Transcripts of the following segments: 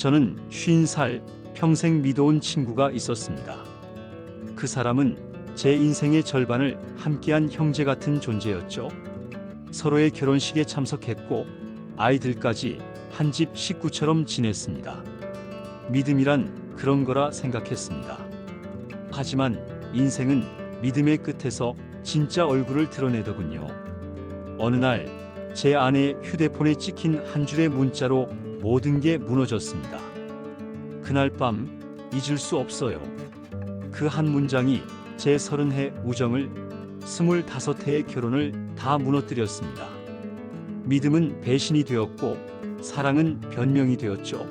저는 50살 평생 믿어온 친구가 있었습니다. 그 사람은 제 인생의 절반을 함께한 형제 같은 존재였죠. 서로의 결혼식에 참석했고 아이들까지 한 집 식구처럼 지냈습니다. 믿음이란 그런 거라 생각했습니다. 하지만 인생은 믿음의 끝에서 진짜 얼굴을 드러내더군요. 어느 날 제 아내의 휴대폰에 찍힌 한 줄의 문자로 모든 게 무너졌습니다. 그날 밤 잊을 수 없어요. 그 한 문장이 제 30해 우정을, 25해의 결혼을 다 무너뜨렸습니다. 믿음은 배신이 되었고 사랑은 변명이 되었죠.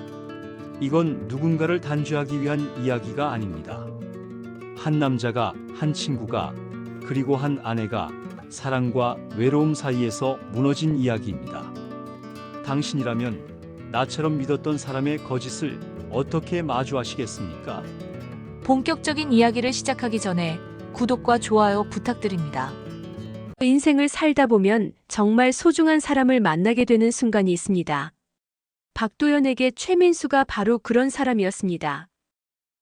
이건 누군가를 단죄하기 위한 이야기가 아닙니다. 한 남자가, 한 친구가, 그리고 한 아내가 사랑과 외로움 사이에서 무너진 이야기입니다. 당신이라면 나처럼 믿었던 사람의 거짓을 어떻게 마주하시겠습니까? 본격적인 이야기를 시작하기 전에 구독과 좋아요 부탁드립니다. 인생을 살다 보면 정말 소중한 사람을 만나게 되는 순간이 있습니다. 박도연에게 최민수가 바로 그런 사람이었습니다.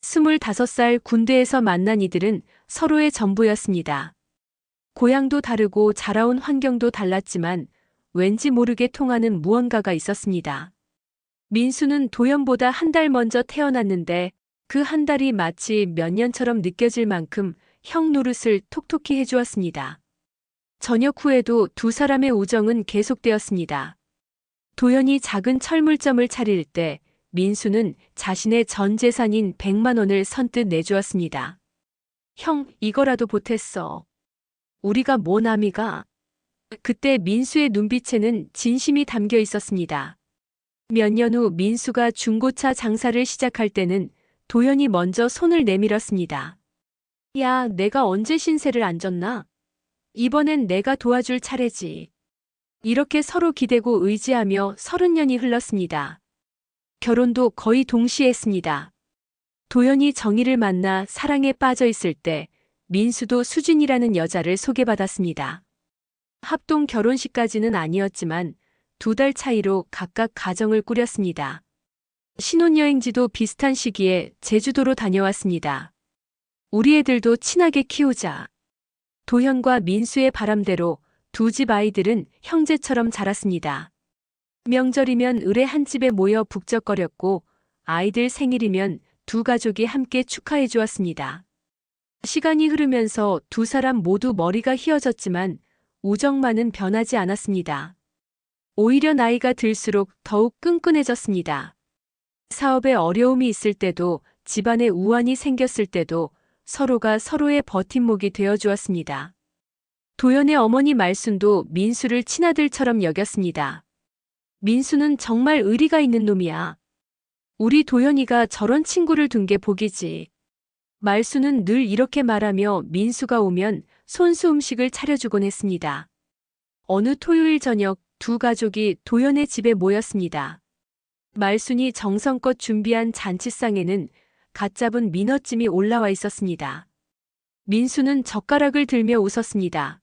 25살 군대에서 만난 이들은 서로의 전부였습니다. 고향도 다르고 자라온 환경도 달랐지만 왠지 모르게 통하는 무언가가 있었습니다. 민수는 도연보다 한 달 먼저 태어났는데 그 한 달이 마치 몇 년처럼 느껴질 만큼 형 노릇을 톡톡히 해주었습니다. 저녁 후에도 두 사람의 우정은 계속되었습니다. 도연이 작은 철물점을 차릴 때 민수는 자신의 전 재산인 100만 원을 선뜻 내주었습니다. 형, 이거라도 보탰어. 우리가 뭐 남이가? 그때 민수의 눈빛에는 진심이 담겨 있었습니다. 몇 년 후 민수가 중고차 장사를 시작할 때는 도연이 먼저 손을 내밀었습니다. 야, 내가 언제 신세를 안 졌나? 이번엔 내가 도와줄 차례지. 이렇게 서로 기대고 의지하며 30년이 흘렀습니다. 결혼도 거의 동시에 했습니다. 도연이 정희를 만나 사랑에 빠져 있을 때 민수도 수진이라는 여자를 소개받았습니다. 합동 결혼식까지는 아니었지만 2달 차이로 각각 가정을 꾸렸습니다. 신혼여행지도 비슷한 시기에 제주도로 다녀왔습니다. 우리 애들도 친하게 키우자. 도현과 민수의 바람대로 두 집 아이들은 형제처럼 자랐습니다. 명절이면 을에 한 집에 모여 북적거렸고 아이들 생일이면 두 가족이 함께 축하해 주었습니다. 시간이 흐르면서 두 사람 모두 머리가 휘어졌지만 우정만은 변하지 않았습니다. 오히려 나이가 들수록 더욱 끈끈해졌습니다. 사업에 어려움이 있을 때도 집안에 우환이 생겼을 때도 서로가 서로의 버팀목이 되어 주었습니다. 도연의 어머니 말순도 민수를 친아들처럼 여겼습니다. 민수는 정말 의리가 있는 놈이야. 우리 도연이가 저런 친구를 둔 게 복이지. 말순은 늘 이렇게 말하며 민수가 오면 손수 음식을 차려주곤 했습니다. 어느 토요일 저녁 두 가족이 도연의 집에 모였습니다. 말순이 정성껏 준비한 잔치상에는 갓 잡은 민어찜이 올라와 있었습니다. 민수는 젓가락을 들며 웃었습니다.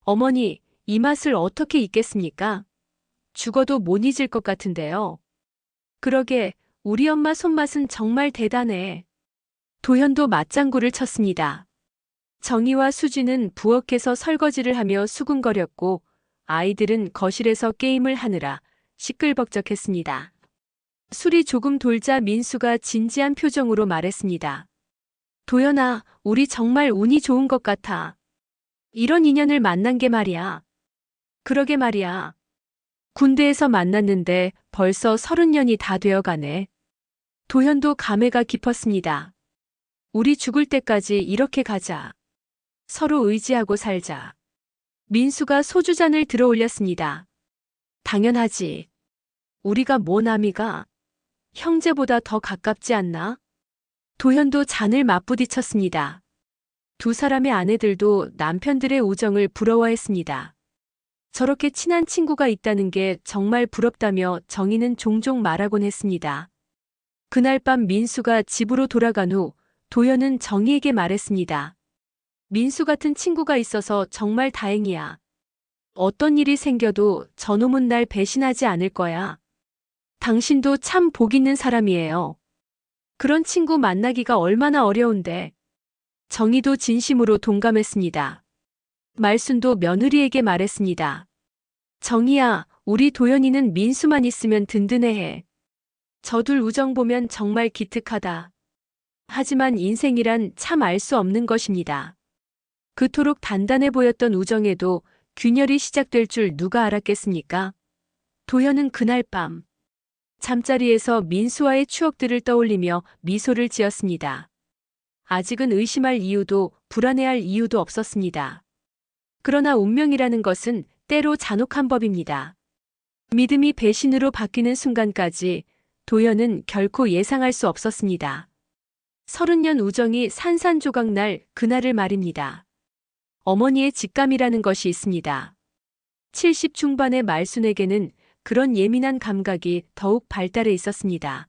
어머니, 이 맛을 어떻게 잊겠습니까? 죽어도 못 잊을 것 같은데요. 그러게, 우리 엄마 손맛은 정말 대단해. 도현도 맞장구를 쳤습니다. 정희와 수지는 부엌에서 설거지를 하며 수군거렸고 아이들은 거실에서 게임을 하느라 시끌벅적했습니다. 술이 조금 돌자 민수가 진지한 표정으로 말했습니다. 도연아, 우리 정말 운이 좋은 것 같아. 이런 인연을 만난 게 말이야. 그러게 말이야. 군대에서 만났는데 벌써 30년이 다 되어가네. 도현도 감회가 깊었습니다. 우리 죽을 때까지 이렇게 가자. 서로 의지하고 살자. 민수가 소주잔을 들어 올렸습니다. 당연하지. 우리가 뭐 남이가? 형제보다 더 가깝지 않나? 도현도 잔을 맞부딪혔습니다. 두 사람의 아내들도 남편들의 우정을 부러워했습니다. 저렇게 친한 친구가 있다는 게 정말 부럽다며 정희는 종종 말하곤 했습니다. 그날 밤 민수가 집으로 돌아간 후 도연은 정희에게 말했습니다. 민수 같은 친구가 있어서 정말 다행이야. 어떤 일이 생겨도 저놈은 날 배신하지 않을 거야. 당신도 참 복 있는 사람이에요. 그런 친구 만나기가 얼마나 어려운데. 정희도 진심으로 동감했습니다. 말순도 며느리에게 말했습니다. 정희야, 우리 도연이는 민수만 있으면 든든해해. 저둘 우정 보면 정말 기특하다. 하지만 인생이란 참 알 수 없는 것입니다. 그토록 단단해 보였던 우정에도 균열이 시작될 줄 누가 알았겠습니까? 도연은 그날 밤 잠자리에서 민수와의 추억들을 떠올리며 미소를 지었습니다. 아직은 의심할 이유도 불안해할 이유도 없었습니다. 그러나 운명이라는 것은 때로 잔혹한 법입니다. 믿음이 배신으로 바뀌는 순간까지 도연은 결코 예상할 수 없었습니다. 30년 우정이 산산조각 날 그날을 말입니다. 어머니의 직감이라는 것이 있습니다. 70 중반의 말순에게는 그런 예민한 감각이 더욱 발달해 있었습니다.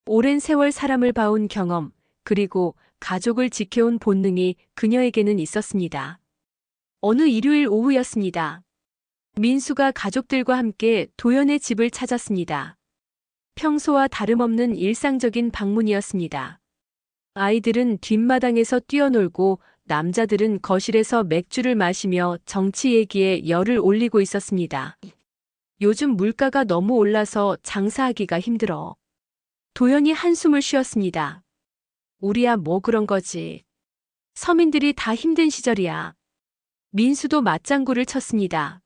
오랜 세월 사람을 봐온 경험, 그리고 가족을 지켜온 본능이 그녀에게는 있었습니다. 어느 일요일 오후였습니다. 민수가 가족들과 함께 도연의 집을 찾았습니다. 평소와 다름없는 일상적인 방문이었습니다. 아이들은 뒷마당에서 뛰어놀고 남자들은 거실에서 맥주를 마시며 정치 얘기에 열을 올리고 있었습니다. 요즘 물가가 너무 올라서 장사하기가 힘들어. 도연이 한숨을 쉬었습니다. 우리야 뭐 그런 거지. 서민들이 다 힘든 시절이야. 민수도 맞장구를 쳤습니다.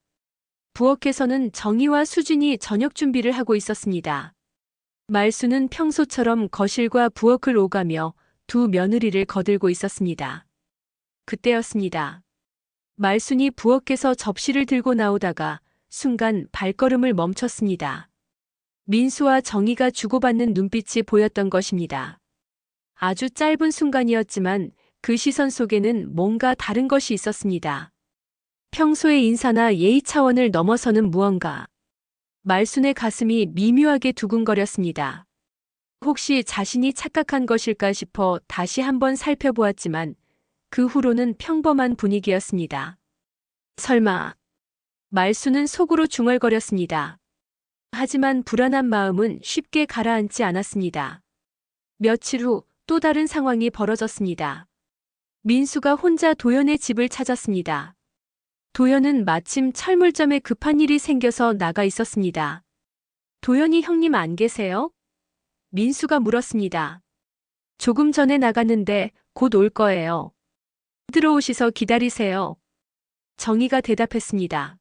부엌에서는 정희와 수진이 저녁 준비를 하고 있었습니다. 말수는 평소처럼 거실과 부엌을 오가며 두 며느리를 거들고 있었습니다. 그때였습니다. 말순이 부엌에서 접시를 들고 나오다가 순간 발걸음을 멈췄습니다. 민수와 정희가 주고받는 눈빛이 보였던 것입니다. 아주 짧은 순간이었지만 그 시선 속에는 뭔가 다른 것이 있었습니다. 평소의 인사나 예의 차원을 넘어서는 무언가. 말순의 가슴이 미묘하게 두근거렸습니다. 혹시 자신이 착각한 것일까 싶어 다시 한번 살펴보았지만 그 후로는 평범한 분위기였습니다. 설마. 말순은 속으로 중얼거렸습니다. 하지만 불안한 마음은 쉽게 가라앉지 않았습니다. 며칠 후 또 다른 상황이 벌어졌습니다. 민수가 혼자 도연의 집을 찾았습니다. 도연은 마침 철물점에 급한 일이 생겨서 나가 있었습니다. 도연이 형님 안 계세요? 민수가 물었습니다. 조금 전에 나갔는데 곧 올 거예요. 들어오시서 기다리세요. 정희가 대답했습니다.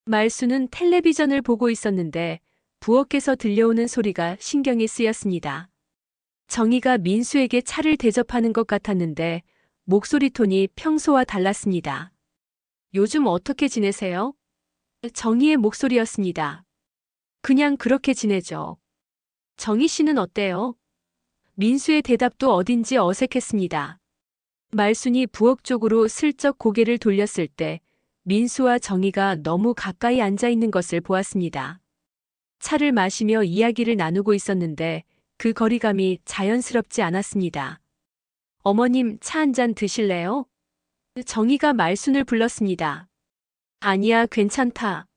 말수는 텔레비전을 보고 있었는데 부엌에서 들려오는 소리가 신경이 쓰였습니다. 정희가 민수에게 차를 대접하는 것 같았는데 목소리 톤이 평소와 달랐습니다. 요즘 어떻게 지내세요? 정희의 목소리였습니다. 그냥 그렇게 지내죠. 정희 씨는 어때요? 민수의 대답도 어딘지 어색했습니다. 말순이 부엌 쪽으로 슬쩍 고개를 돌렸을 때 민수와 정희가 너무 가까이 앉아 있는 것을 보았습니다. 차를 마시며 이야기를 나누고 있었는데 그 거리감이 자연스럽지 않았습니다. 어머님, 차 한 잔 드실래요? 정희가 말순을 불렀습니다. 아니야, 괜찮다.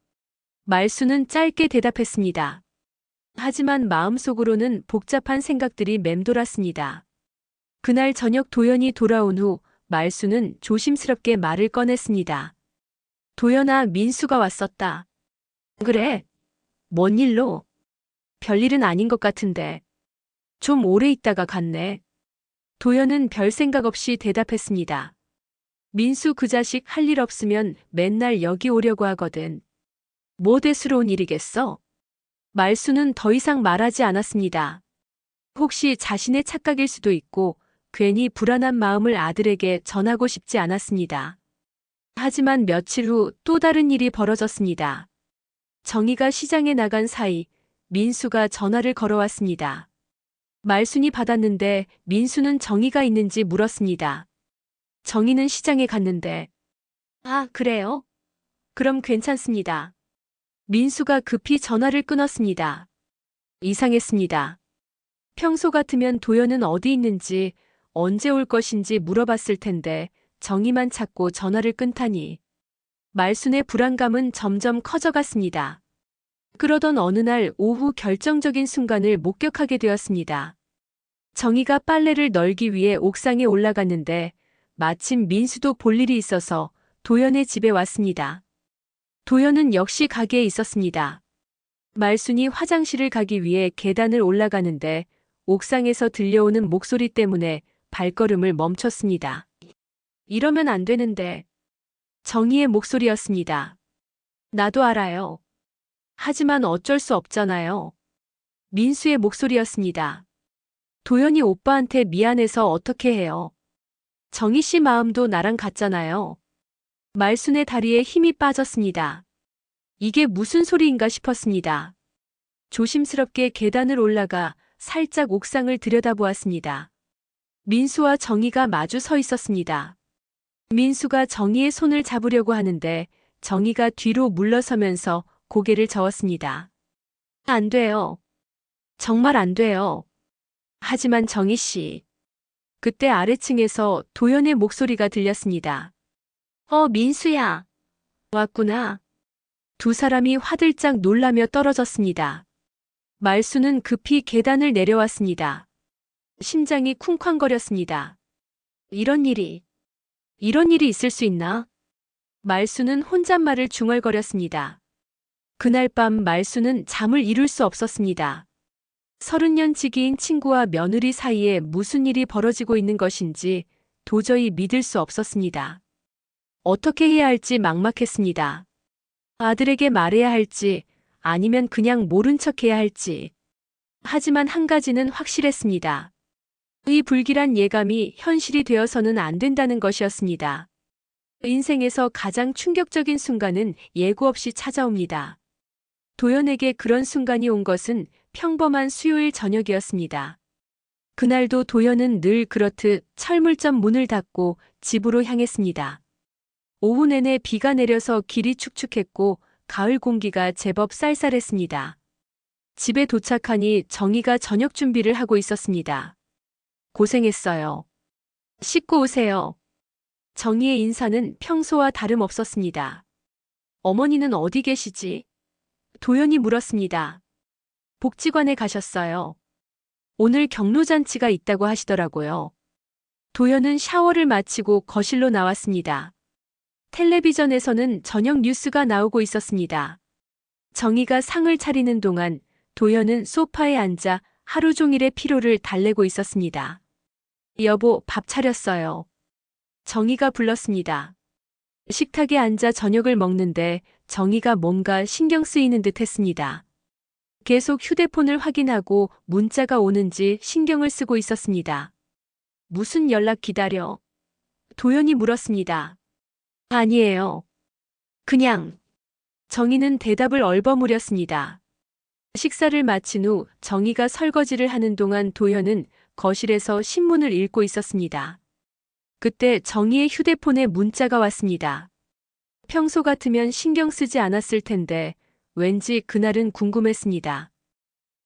말순은 짧게 대답했습니다. 하지만 마음속으로는 복잡한 생각들이 맴돌았습니다. 그날 저녁 도연이 돌아온 후 말순은 조심스럽게 말을 꺼냈습니다. 도연아, 민수가 왔었다. 그래? 뭔 일로? 별일은 아닌 것 같은데. 좀 오래 있다가 갔네. 도연은 별 생각 없이 대답했습니다. 민수 그 자식 할 일 없으면 맨날 여기 오려고 하거든. 뭐 대수로운 일이겠어? 말수는 더 이상 말하지 않았습니다. 혹시 자신의 착각일 수도 있고 괜히 불안한 마음을 아들에게 전하고 싶지 않았습니다. 하지만 며칠 후 또 다른 일이 벌어졌습니다. 정희가 시장에 나간 사이 민수가 전화를 걸어왔습니다. 말순이 받았는데 민수는 정희가 있는지 물었습니다. 정희는 시장에 갔는데. 아, 그래요? 그럼 괜찮습니다. 민수가 급히 전화를 끊었습니다. 이상했습니다. 평소 같으면 도연은 어디 있는지 언제 올 것인지 물어봤을 텐데 정희만 찾고 전화를 끊다니. 말순의 불안감은 점점 커져갔습니다. 그러던 어느 날 오후 결정적인 순간을 목격하게 되었습니다. 정희가 빨래를 널기 위해 옥상에 올라갔는데 마침 민수도 볼 일이 있어서 도연의 집에 왔습니다. 도연은 역시 가게에 있었습니다. 말순이 화장실을 가기 위해 계단을 올라가는데 옥상에서 들려오는 목소리 때문에 발걸음을 멈췄습니다. 이러면 안 되는데. 정희의 목소리였습니다. 나도 알아요. 하지만 어쩔 수 없잖아요. 민수의 목소리였습니다. 도연이 오빠한테 미안해서 어떻게 해요. 정희 씨 마음도 나랑 같잖아요. 말순의 다리에 힘이 빠졌습니다. 이게 무슨 소리인가 싶었습니다. 조심스럽게 계단을 올라가 살짝 옥상을 들여다보았습니다. 민수와 정희가 마주 서 있었습니다. 민수가 정희의 손을 잡으려고 하는데 정희가 뒤로 물러서면서 고개를 저었습니다. 안 돼요. 정말 안 돼요. 하지만 정희 씨. 그때 아래층에서 도연의 목소리가 들렸습니다. 민수야. 왔구나. 두 사람이 화들짝 놀라며 떨어졌습니다. 말수는 급히 계단을 내려왔습니다. 심장이 쿵쾅거렸습니다. 이런 일이 있을 수 있나? 말수는 혼잣말을 중얼거렸습니다. 그날 밤 말수는 잠을 이룰 수 없었습니다. 30년 지기인 친구와 며느리 사이에 무슨 일이 벌어지고 있는 것인지 도저히 믿을 수 없었습니다. 어떻게 해야 할지 막막했습니다. 아들에게 말해야 할지 아니면 그냥 모른 척해야 할지. 하지만 한 가지는 확실했습니다. 이 불길한 예감이 현실이 되어서는 안 된다는 것이었습니다. 인생에서 가장 충격적인 순간은 예고 없이 찾아옵니다. 도연에게 그런 순간이 온 것은 평범한 수요일 저녁이었습니다. 그날도 도연은 늘 그렇듯 철물점 문을 닫고 집으로 향했습니다. 오후 내내 비가 내려서 길이 축축했고 가을 공기가 제법 쌀쌀했습니다. 집에 도착하니 정희가 저녁 준비를 하고 있었습니다. 고생했어요. 씻고 오세요. 정희의 인사는 평소와 다름없었습니다. 어머니는 어디 계시지? 도연이 물었습니다. 복지관에 가셨어요. 오늘 경로잔치가 있다고 하시더라고요. 도연은 샤워를 마치고 거실로 나왔습니다. 텔레비전에서는 저녁 뉴스가 나오고 있었습니다. 정희가 상을 차리는 동안 도연은 소파에 앉아 하루 종일의 피로를 달래고 있었습니다. 여보, 밥 차렸어요. 정희가 불렀습니다. 식탁에 앉아 저녁을 먹는데 정희가 뭔가 신경 쓰이는 듯 했습니다. 계속 휴대폰을 확인하고 문자가 오는지 신경을 쓰고 있었습니다. 무슨 연락 기다려? 도연이 물었습니다. 아니에요. 그냥. 정희는 대답을 얼버무렸습니다. 식사를 마친 후 정희가 설거지를 하는 동안 도연은 거실에서 신문을 읽고 있었습니다. 그때 정희의 휴대폰에 문자가 왔습니다. 평소 같으면 신경 쓰지 않았을 텐데 왠지 그날은 궁금했습니다.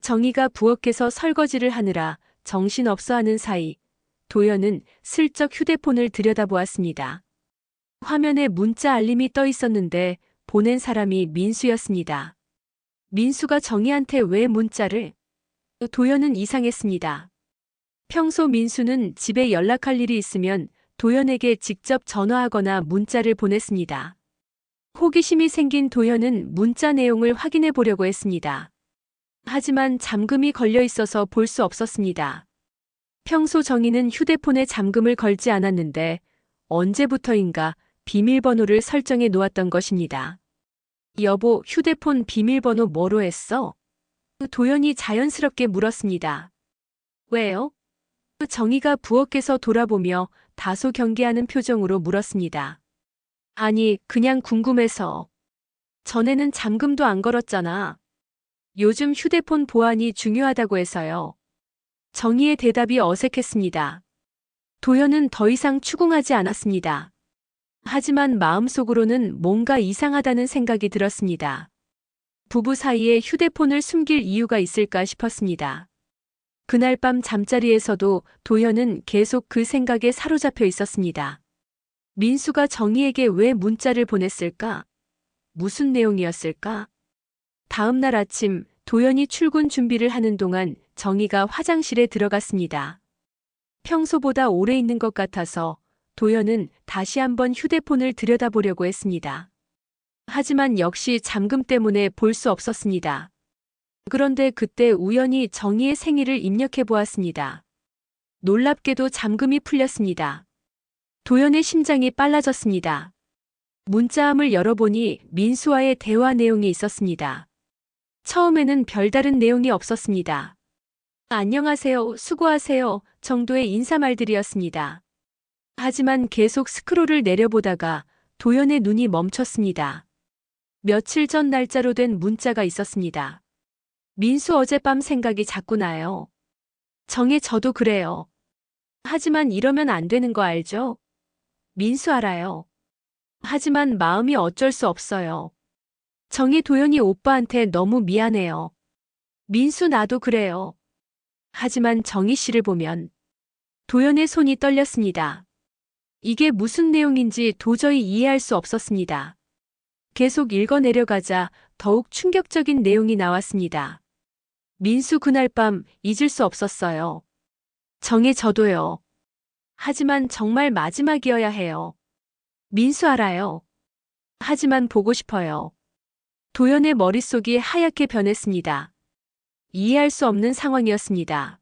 정희가 부엌에서 설거지를 하느라 정신없어 하는 사이 도연은 슬쩍 휴대폰을 들여다보았습니다. 화면에 문자 알림이 떠 있었는데 보낸 사람이 민수였습니다. 민수가 정희한테 왜 문자를? 도연은 이상했습니다. 평소 민수는 집에 연락할 일이 있으면 도연에게 직접 전화하거나 문자를 보냈습니다. 호기심이 생긴 도연은 문자 내용을 확인해 보려고 했습니다. 하지만 잠금이 걸려 있어서 볼 수 없었습니다. 평소 정희는 휴대폰에 잠금을 걸지 않았는데 언제부터인가 비밀번호를 설정해 놓았던 것입니다. 여보, 휴대폰 비밀번호 뭐로 했어? 도연이 자연스럽게 물었습니다. 왜요? 정희가 부엌에서 돌아보며 다소 경계하는 표정으로 물었습니다. 아니, 그냥 궁금해서. 전에는 잠금도 안 걸었잖아. 요즘 휴대폰 보안이 중요하다고 해서요. 정희의 대답이 어색했습니다. 도연은 더 이상 추궁하지 않았습니다. 하지만 마음속으로는 뭔가 이상하다는 생각이 들었습니다. 부부 사이에 휴대폰을 숨길 이유가 있을까 싶었습니다. 그날 밤 잠자리에서도 도연은 계속 그 생각에 사로잡혀 있었습니다. 민수가 정희에게 왜 문자를 보냈을까? 무슨 내용이었을까? 다음 날 아침 도연이 출근 준비를 하는 동안 정희가 화장실에 들어갔습니다. 평소보다 오래 있는 것 같아서 도연은 다시 한번 휴대폰을 들여다보려고 했습니다. 하지만 역시 잠금 때문에 볼 수 없었습니다. 그런데 그때 우연히 정희의 생일을 입력해 보았습니다. 놀랍게도 잠금이 풀렸습니다. 도연의 심장이 빨라졌습니다. 문자함을 열어보니 민수와의 대화 내용이 있었습니다. 처음에는 별다른 내용이 없었습니다. 안녕하세요, 수고하세요 정도의 인사말들이었습니다. 하지만 계속 스크롤을 내려보다가 도연의 눈이 멈췄습니다. 며칠 전 날짜로 된 문자가 있었습니다. 민수 어젯밤 생각이 자꾸 나요. 정혜 저도 그래요. 하지만 이러면 안 되는 거 알죠? 민수 알아요. 하지만 마음이 어쩔 수 없어요. 정혜 도연이 오빠한테 너무 미안해요. 민수 나도 그래요. 하지만 정희 씨를 보면 도연의 손이 떨렸습니다. 이게 무슨 내용인지 도저히 이해할 수 없었습니다. 계속 읽어 내려가자 더욱 충격적인 내용이 나왔습니다. 민수 그날 밤 잊을 수 없었어요. 정혜 저도요. 하지만 정말 마지막이어야 해요. 민수 알아요. 하지만 보고 싶어요. 도연의 머릿속이 하얗게 변했습니다. 이해할 수 없는 상황이었습니다.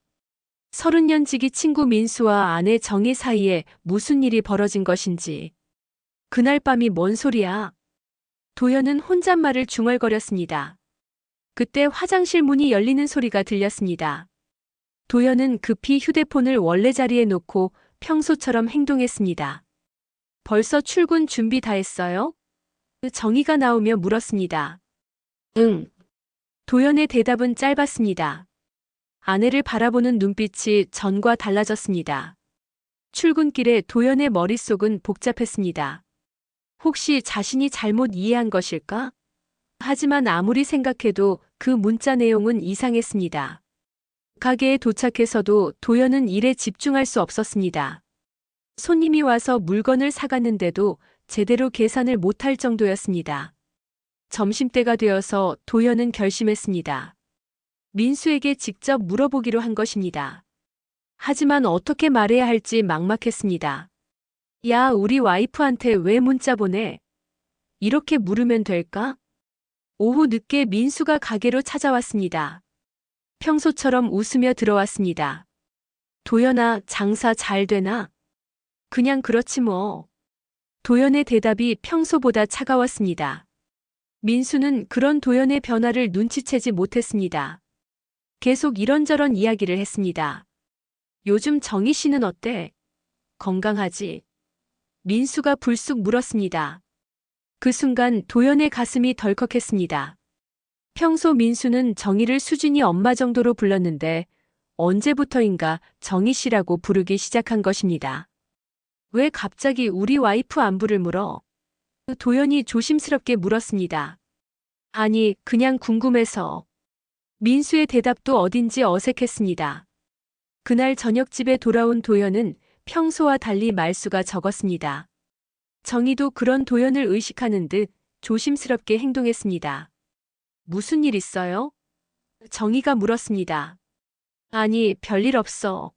30년 지기 친구 민수와 아내 정희 사이에 무슨 일이 벌어진 것인지. 그날 밤이 뭔 소리야? 도연은 혼잣말을 중얼거렸습니다. 그때 화장실 문이 열리는 소리가 들렸습니다. 도연은 급히 휴대폰을 원래 자리에 놓고 평소처럼 행동했습니다. 벌써 출근 준비 다 했어요? 정희가 나오며 물었습니다. 응. 도연의 대답은 짧았습니다. 아내를 바라보는 눈빛이 전과 달라졌습니다. 출근길에 도연의 머릿속은 복잡했습니다. 혹시 자신이 잘못 이해한 것일까? 하지만 아무리 생각해도 그 문자 내용은 이상했습니다. 가게에 도착해서도 도연은 일에 집중할 수 없었습니다. 손님이 와서 물건을 사갔는데도 제대로 계산을 못할 정도였습니다. 점심때가 되어서 도연은 결심했습니다. 민수에게 직접 물어보기로 한 것입니다. 하지만 어떻게 말해야 할지 막막했습니다. 야, 우리 와이프한테 왜 문자 보내? 이렇게 물으면 될까? 오후 늦게 민수가 가게로 찾아왔습니다. 평소처럼 웃으며 들어왔습니다. 도연아, 장사 잘 되나? 그냥 그렇지 뭐. 도연의 대답이 평소보다 차가웠습니다. 민수는 그런 도연의 변화를 눈치채지 못했습니다. 계속 이런저런 이야기를 했습니다. 요즘 정희 씨는 어때? 건강하지? 민수가 불쑥 물었습니다. 그 순간 도연의 가슴이 덜컥했습니다. 평소 민수는 정희를 수진이 엄마 정도로 불렀는데 언제부터인가 정희 씨라고 부르기 시작한 것입니다. 왜 갑자기 우리 와이프 안부를 물어? 도연이 조심스럽게 물었습니다. 아니, 그냥 궁금해서. 민수의 대답도 어딘지 어색했습니다. 그날 저녁 집에 돌아온 도연은 평소와 달리 말수가 적었습니다. 정희도 그런 도연을 의식하는 듯 조심스럽게 행동했습니다. 무슨 일 있어요? 정희가 물었습니다. 아니, 별일 없어.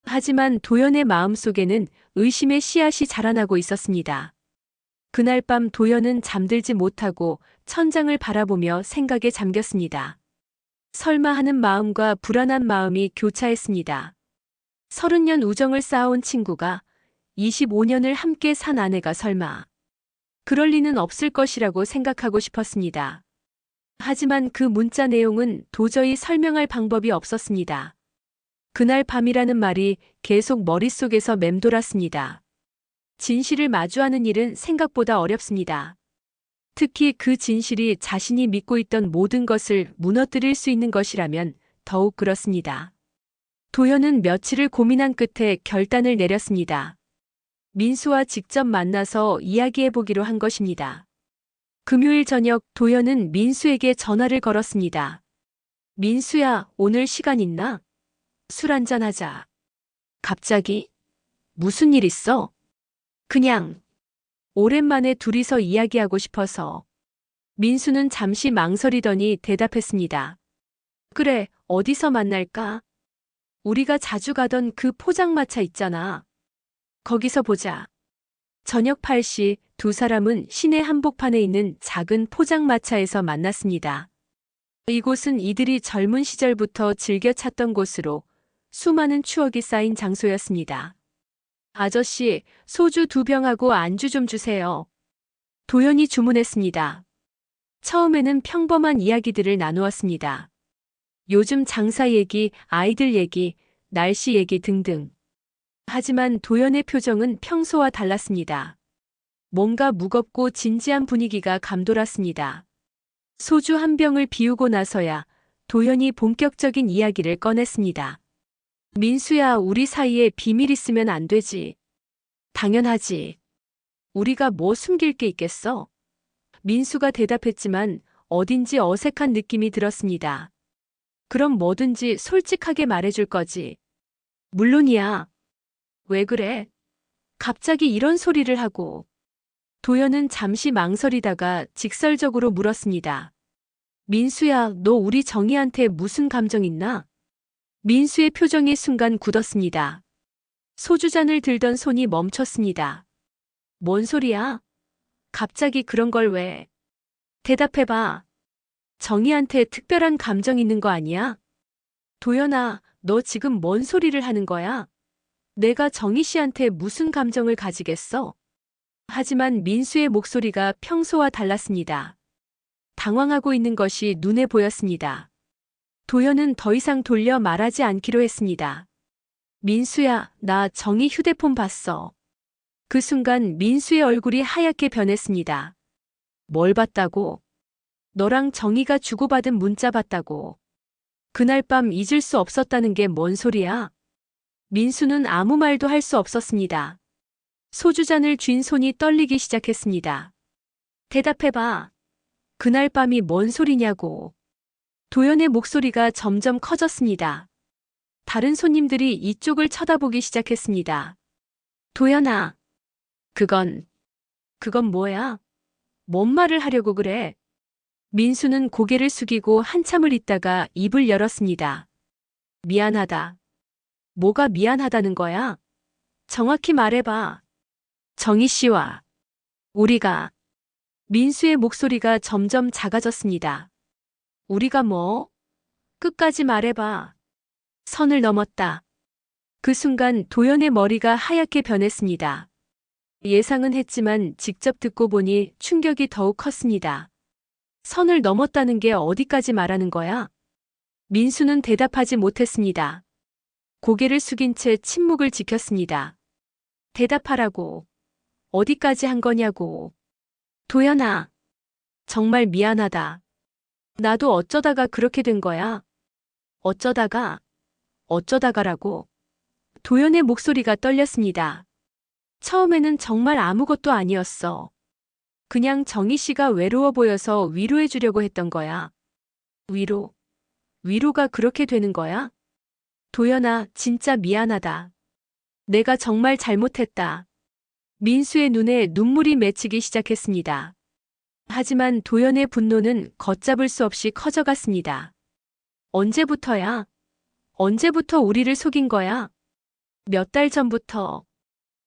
하지만 도연의 마음속에는 의심의 씨앗이 자라나고 있었습니다. 그날 밤 도연은 잠들지 못하고 천장을 바라보며 생각에 잠겼습니다. 설마 하는 마음과 불안한 마음이 교차했습니다. 30년 우정을 쌓아온 친구가 25년을 함께 산 아내가 설마 그럴 리는 없을 것이라고 생각하고 싶었습니다. 하지만 그 문자 내용은 도저히 설명할 방법이 없었습니다. 그날 밤이라는 말이 계속 머릿속에서 맴돌았습니다. 진실을 마주하는 일은 생각보다 어렵습니다. 특히 그 진실이 자신이 믿고 있던 모든 것을 무너뜨릴 수 있는 것이라면 더욱 그렇습니다. 도연은 며칠을 고민한 끝에 결단을 내렸습니다. 민수와 직접 만나서 이야기해보기로 한 것입니다. 금요일 저녁 도연은 민수에게 전화를 걸었습니다. 민수야, 오늘 시간 있나? 술 한잔하자. 갑자기? 무슨 일 있어? 그냥 오랜만에 둘이서 이야기하고 싶어서. 민수는 잠시 망설이더니 대답했습니다. 그래, 어디서 만날까? 우리가 자주 가던 그 포장마차 있잖아. 거기서 보자. 저녁 8시 두 사람은 시내 한복판에 있는 작은 포장마차에서 만났습니다. 이곳은 이들이 젊은 시절부터 즐겨 찾던 곳으로 수많은 추억이 쌓인 장소였습니다. 아저씨, 소주 2병하고 안주 좀 주세요. 도연이 주문했습니다. 처음에는 평범한 이야기들을 나누었습니다. 요즘 장사 얘기, 아이들 얘기, 날씨 얘기 등등. 하지만 도연의 표정은 평소와 달랐습니다. 뭔가 무겁고 진지한 분위기가 감돌았습니다. 소주 한 병을 비우고 나서야 도연이 본격적인 이야기를 꺼냈습니다. 민수야, 우리 사이에 비밀 있으면 안 되지. 당연하지. 우리가 뭐 숨길 게 있겠어? 민수가 대답했지만 어딘지 어색한 느낌이 들었습니다. 그럼 뭐든지 솔직하게 말해줄 거지. 물론이야. 왜 그래? 갑자기 이런 소리를 하고. 도연은 잠시 망설이다가 직설적으로 물었습니다. 민수야, 너 우리 정희한테 무슨 감정 있나? 민수의 표정이 순간 굳었습니다. 소주잔을 들던 손이 멈췄습니다. 뭔 소리야? 갑자기 그런 걸 왜? 대답해봐. 정희한테 특별한 감정 있는 거 아니야? 도연아, 너 지금 뭔 소리를 하는 거야? 내가 정희 씨한테 무슨 감정을 가지겠어? 하지만 민수의 목소리가 평소와 달랐습니다. 당황하고 있는 것이 눈에 보였습니다. 도연은 더 이상 돌려 말하지 않기로 했습니다. 민수야, 나 정희 휴대폰 봤어. 그 순간 민수의 얼굴이 하얗게 변했습니다. 뭘 봤다고? 너랑 정희가 주고받은 문자 봤다고. 그날 밤 잊을 수 없었다는 게 뭔 소리야? 민수는 아무 말도 할 수 없었습니다. 소주잔을 쥔 손이 떨리기 시작했습니다. 대답해봐. 그날 밤이 뭔 소리냐고. 도연의 목소리가 점점 커졌습니다. 다른 손님들이 이쪽을 쳐다보기 시작했습니다. 도연아. 그건 뭐야? 뭔 말을 하려고 그래? 민수는 고개를 숙이고 한참을 있다가 입을 열었습니다. 미안하다. 뭐가 미안하다는 거야? 정확히 말해봐. 정희 씨와 우리가. 민수의 목소리가 점점 작아졌습니다. 우리가 뭐? 끝까지 말해봐. 선을 넘었다. 그 순간 도연의 머리가 하얗게 변했습니다. 예상은 했지만 직접 듣고 보니 충격이 더욱 컸습니다. 선을 넘었다는 게 어디까지 말하는 거야? 민수는 대답하지 못했습니다. 고개를 숙인 채 침묵을 지켰습니다. 대답하라고. 어디까지 한 거냐고. 도연아. 정말 미안하다. 나도 어쩌다가 그렇게 된 거야. 어쩌다가라고. 도연의 목소리가 떨렸습니다. 처음에는 정말 아무것도 아니었어. 그냥 정희 씨가 외로워 보여서 위로해 주려고 했던 거야. 위로가 그렇게 되는 거야? 도연아, 진짜 미안하다. 내가 정말 잘못했다. 민수의 눈에 눈물이 맺히기 시작했습니다. 하지만 도연의 분노는 걷잡을 수 없이 커져갔습니다. 언제부터야? 언제부터 우리를 속인 거야? 몇 달 전부터.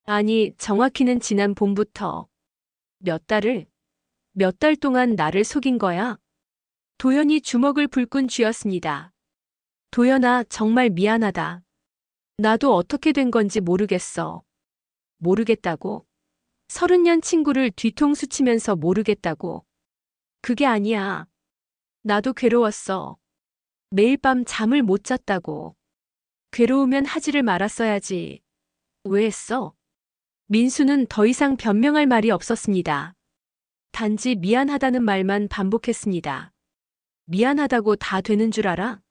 아니, 정확히는 지난 봄부터. 몇 달 동안 나를 속인 거야? 도연이 주먹을 불끈 쥐었습니다. 도연아, 정말 미안하다. 나도 어떻게 된 건지 모르겠어. 모르겠다고? 30년 친구를 뒤통수 치면서 모르겠다고? 그게 아니야. 나도 괴로웠어. 매일 밤 잠을 못 잤다고. 괴로우면 하지를 말았어야지. 왜 했어? 민수는 더 이상 변명할 말이 없었습니다. 단지 미안하다는 말만 반복했습니다. 미안하다고 다 되는 줄 알아?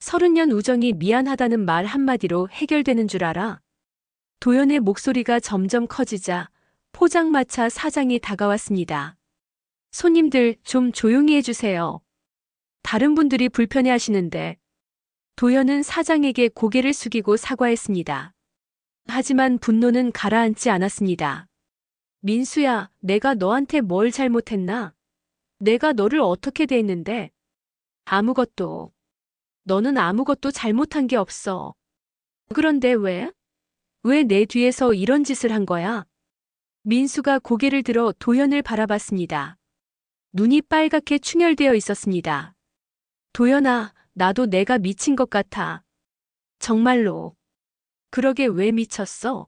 30년 우정이 미안하다는 말 한마디로 해결되는 줄 알아? 도연의 목소리가 점점 커지자 포장마차 사장이 다가왔습니다. 손님들 좀 조용히 해주세요. 다른 분들이 불편해하시는데. 도연은 사장에게 고개를 숙이고 사과했습니다. 하지만 분노는 가라앉지 않았습니다. 민수야, 내가 너한테 뭘 잘못했나? 내가 너를 어떻게 대했는데? 아무것도. 너는 아무것도 잘못한 게 없어. 그런데 왜? 왜 내 뒤에서 이런 짓을 한 거야? 민수가 고개를 들어 도연을 바라봤습니다. 눈이 빨갛게 충혈되어 있었습니다. 도연아, 나도 내가 미친 것 같아. 정말로. 그러게 왜 미쳤어?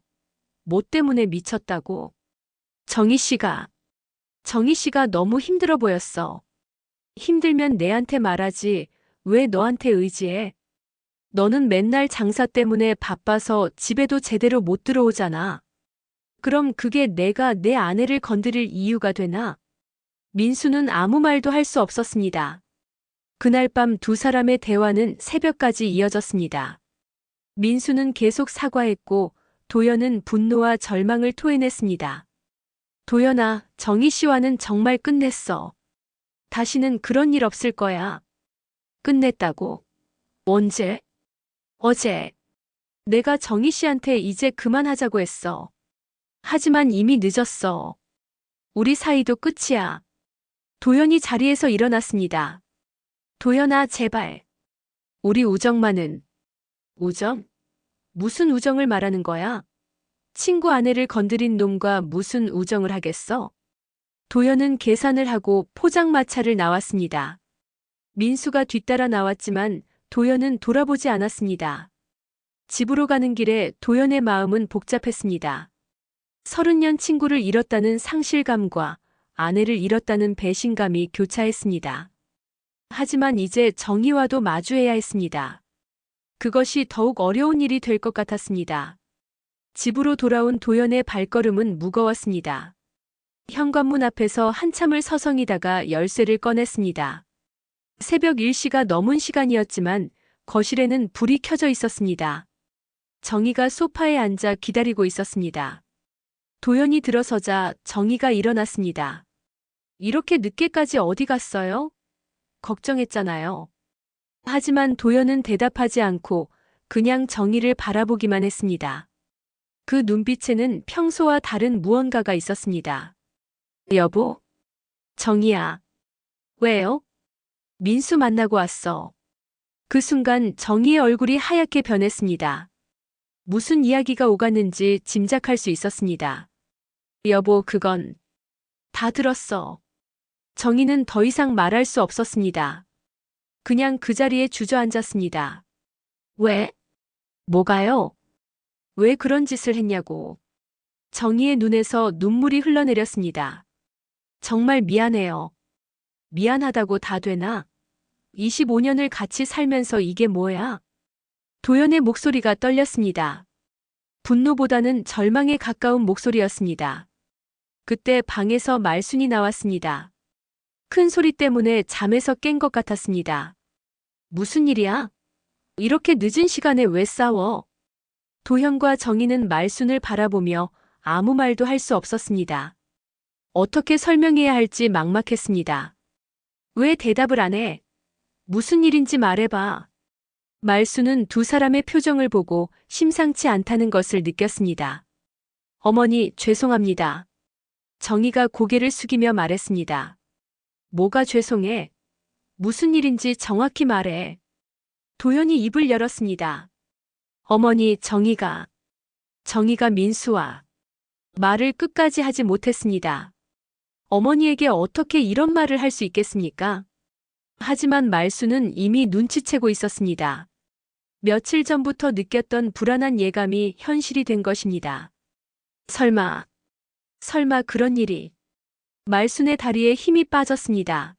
뭐 때문에 미쳤다고? 정희 씨가 너무 힘들어 보였어. 힘들면 내한테 말하지. 왜 너한테 의지해? 너는 맨날 장사 때문에 바빠서 집에도 제대로 못 들어오잖아. 그럼 그게 내가 내 아내를 건드릴 이유가 되나? 민수는 아무 말도 할 수 없었습니다. 그날 밤 두 사람의 대화는 새벽까지 이어졌습니다. 민수는 계속 사과했고 도연은 분노와 절망을 토해냈습니다. 도연아, 정희 씨와는 정말 끝냈어. 다시는 그런 일 없을 거야. 끝냈다고? 언제? 어제. 내가 정희 씨한테 이제 그만하자고 했어. 하지만 이미 늦었어. 우리 사이도 끝이야. 도연이 자리에서 일어났습니다. 도연아, 제발. 우리 우정만은. 우정? 무슨 우정을 말하는 거야? 친구 아내를 건드린 놈과 무슨 우정을 하겠어? 도연은 계산을 하고 포장마차를 나왔습니다. 민수가 뒤따라 나왔지만 도연은 돌아보지 않았습니다. 집으로 가는 길에 도연의 마음은 복잡했습니다. 30년 친구를 잃었다는 상실감과 아내를 잃었다는 배신감이 교차했습니다. 하지만 이제 정희와도 마주해야 했습니다. 그것이 더욱 어려운 일이 될 것 같았습니다. 집으로 돌아온 도연의 발걸음은 무거웠습니다. 현관문 앞에서 한참을 서성이다가 열쇠를 꺼냈습니다. 새벽 1시가 넘은 시간이었지만 거실에는 불이 켜져 있었습니다. 정희가 소파에 앉아 기다리고 있었습니다. 도연이 들어서자 정희가 일어났습니다. 이렇게 늦게까지 어디 갔어요? 걱정했잖아요. 하지만 도연은 대답하지 않고 그냥 정희를 바라보기만 했습니다. 그 눈빛에는 평소와 다른 무언가가 있었습니다. 여보? 정희야. 왜요? 민수 만나고 왔어. 그 순간 정희의 얼굴이 하얗게 변했습니다. 무슨 이야기가 오갔는지 짐작할 수 있었습니다. 여보, 그건 다 들었어. 정희는 더 이상 말할 수 없었습니다. 그냥 그 자리에 주저앉았습니다. 왜? 뭐가요? 왜 그런 짓을 했냐고. 정희의 눈에서 눈물이 흘러내렸습니다. 정말 미안해요. 미안하다고 다 되나? 25년을 같이 살면서 이게 뭐야? 도연의 목소리가 떨렸습니다. 분노보다는 절망에 가까운 목소리였습니다. 그때 방에서 말순이 나왔습니다. 큰 소리 때문에 잠에서 깬 것 같았습니다. 무슨 일이야? 이렇게 늦은 시간에 왜 싸워? 도현과 정희는 말순을 바라보며 아무 말도 할 수 없었습니다. 어떻게 설명해야 할지 막막했습니다. 왜 대답을 안 해? 무슨 일인지 말해봐. 말순은 두 사람의 표정을 보고 심상치 않다는 것을 느꼈습니다. 어머니, 죄송합니다. 정희가 고개를 숙이며 말했습니다. 뭐가 죄송해? 무슨 일인지 정확히 말해. 도연이 입을 열었습니다. 어머니, 정희가 민수와 말을 끝까지 하지 못했습니다. 어머니에게 어떻게 이런 말을 할 수 있겠습니까? 하지만 말수는 이미 눈치채고 있었습니다. 며칠 전부터 느꼈던 불안한 예감이 현실이 된 것입니다. 설마 그런 일이. 말순의 다리에 힘이 빠졌습니다.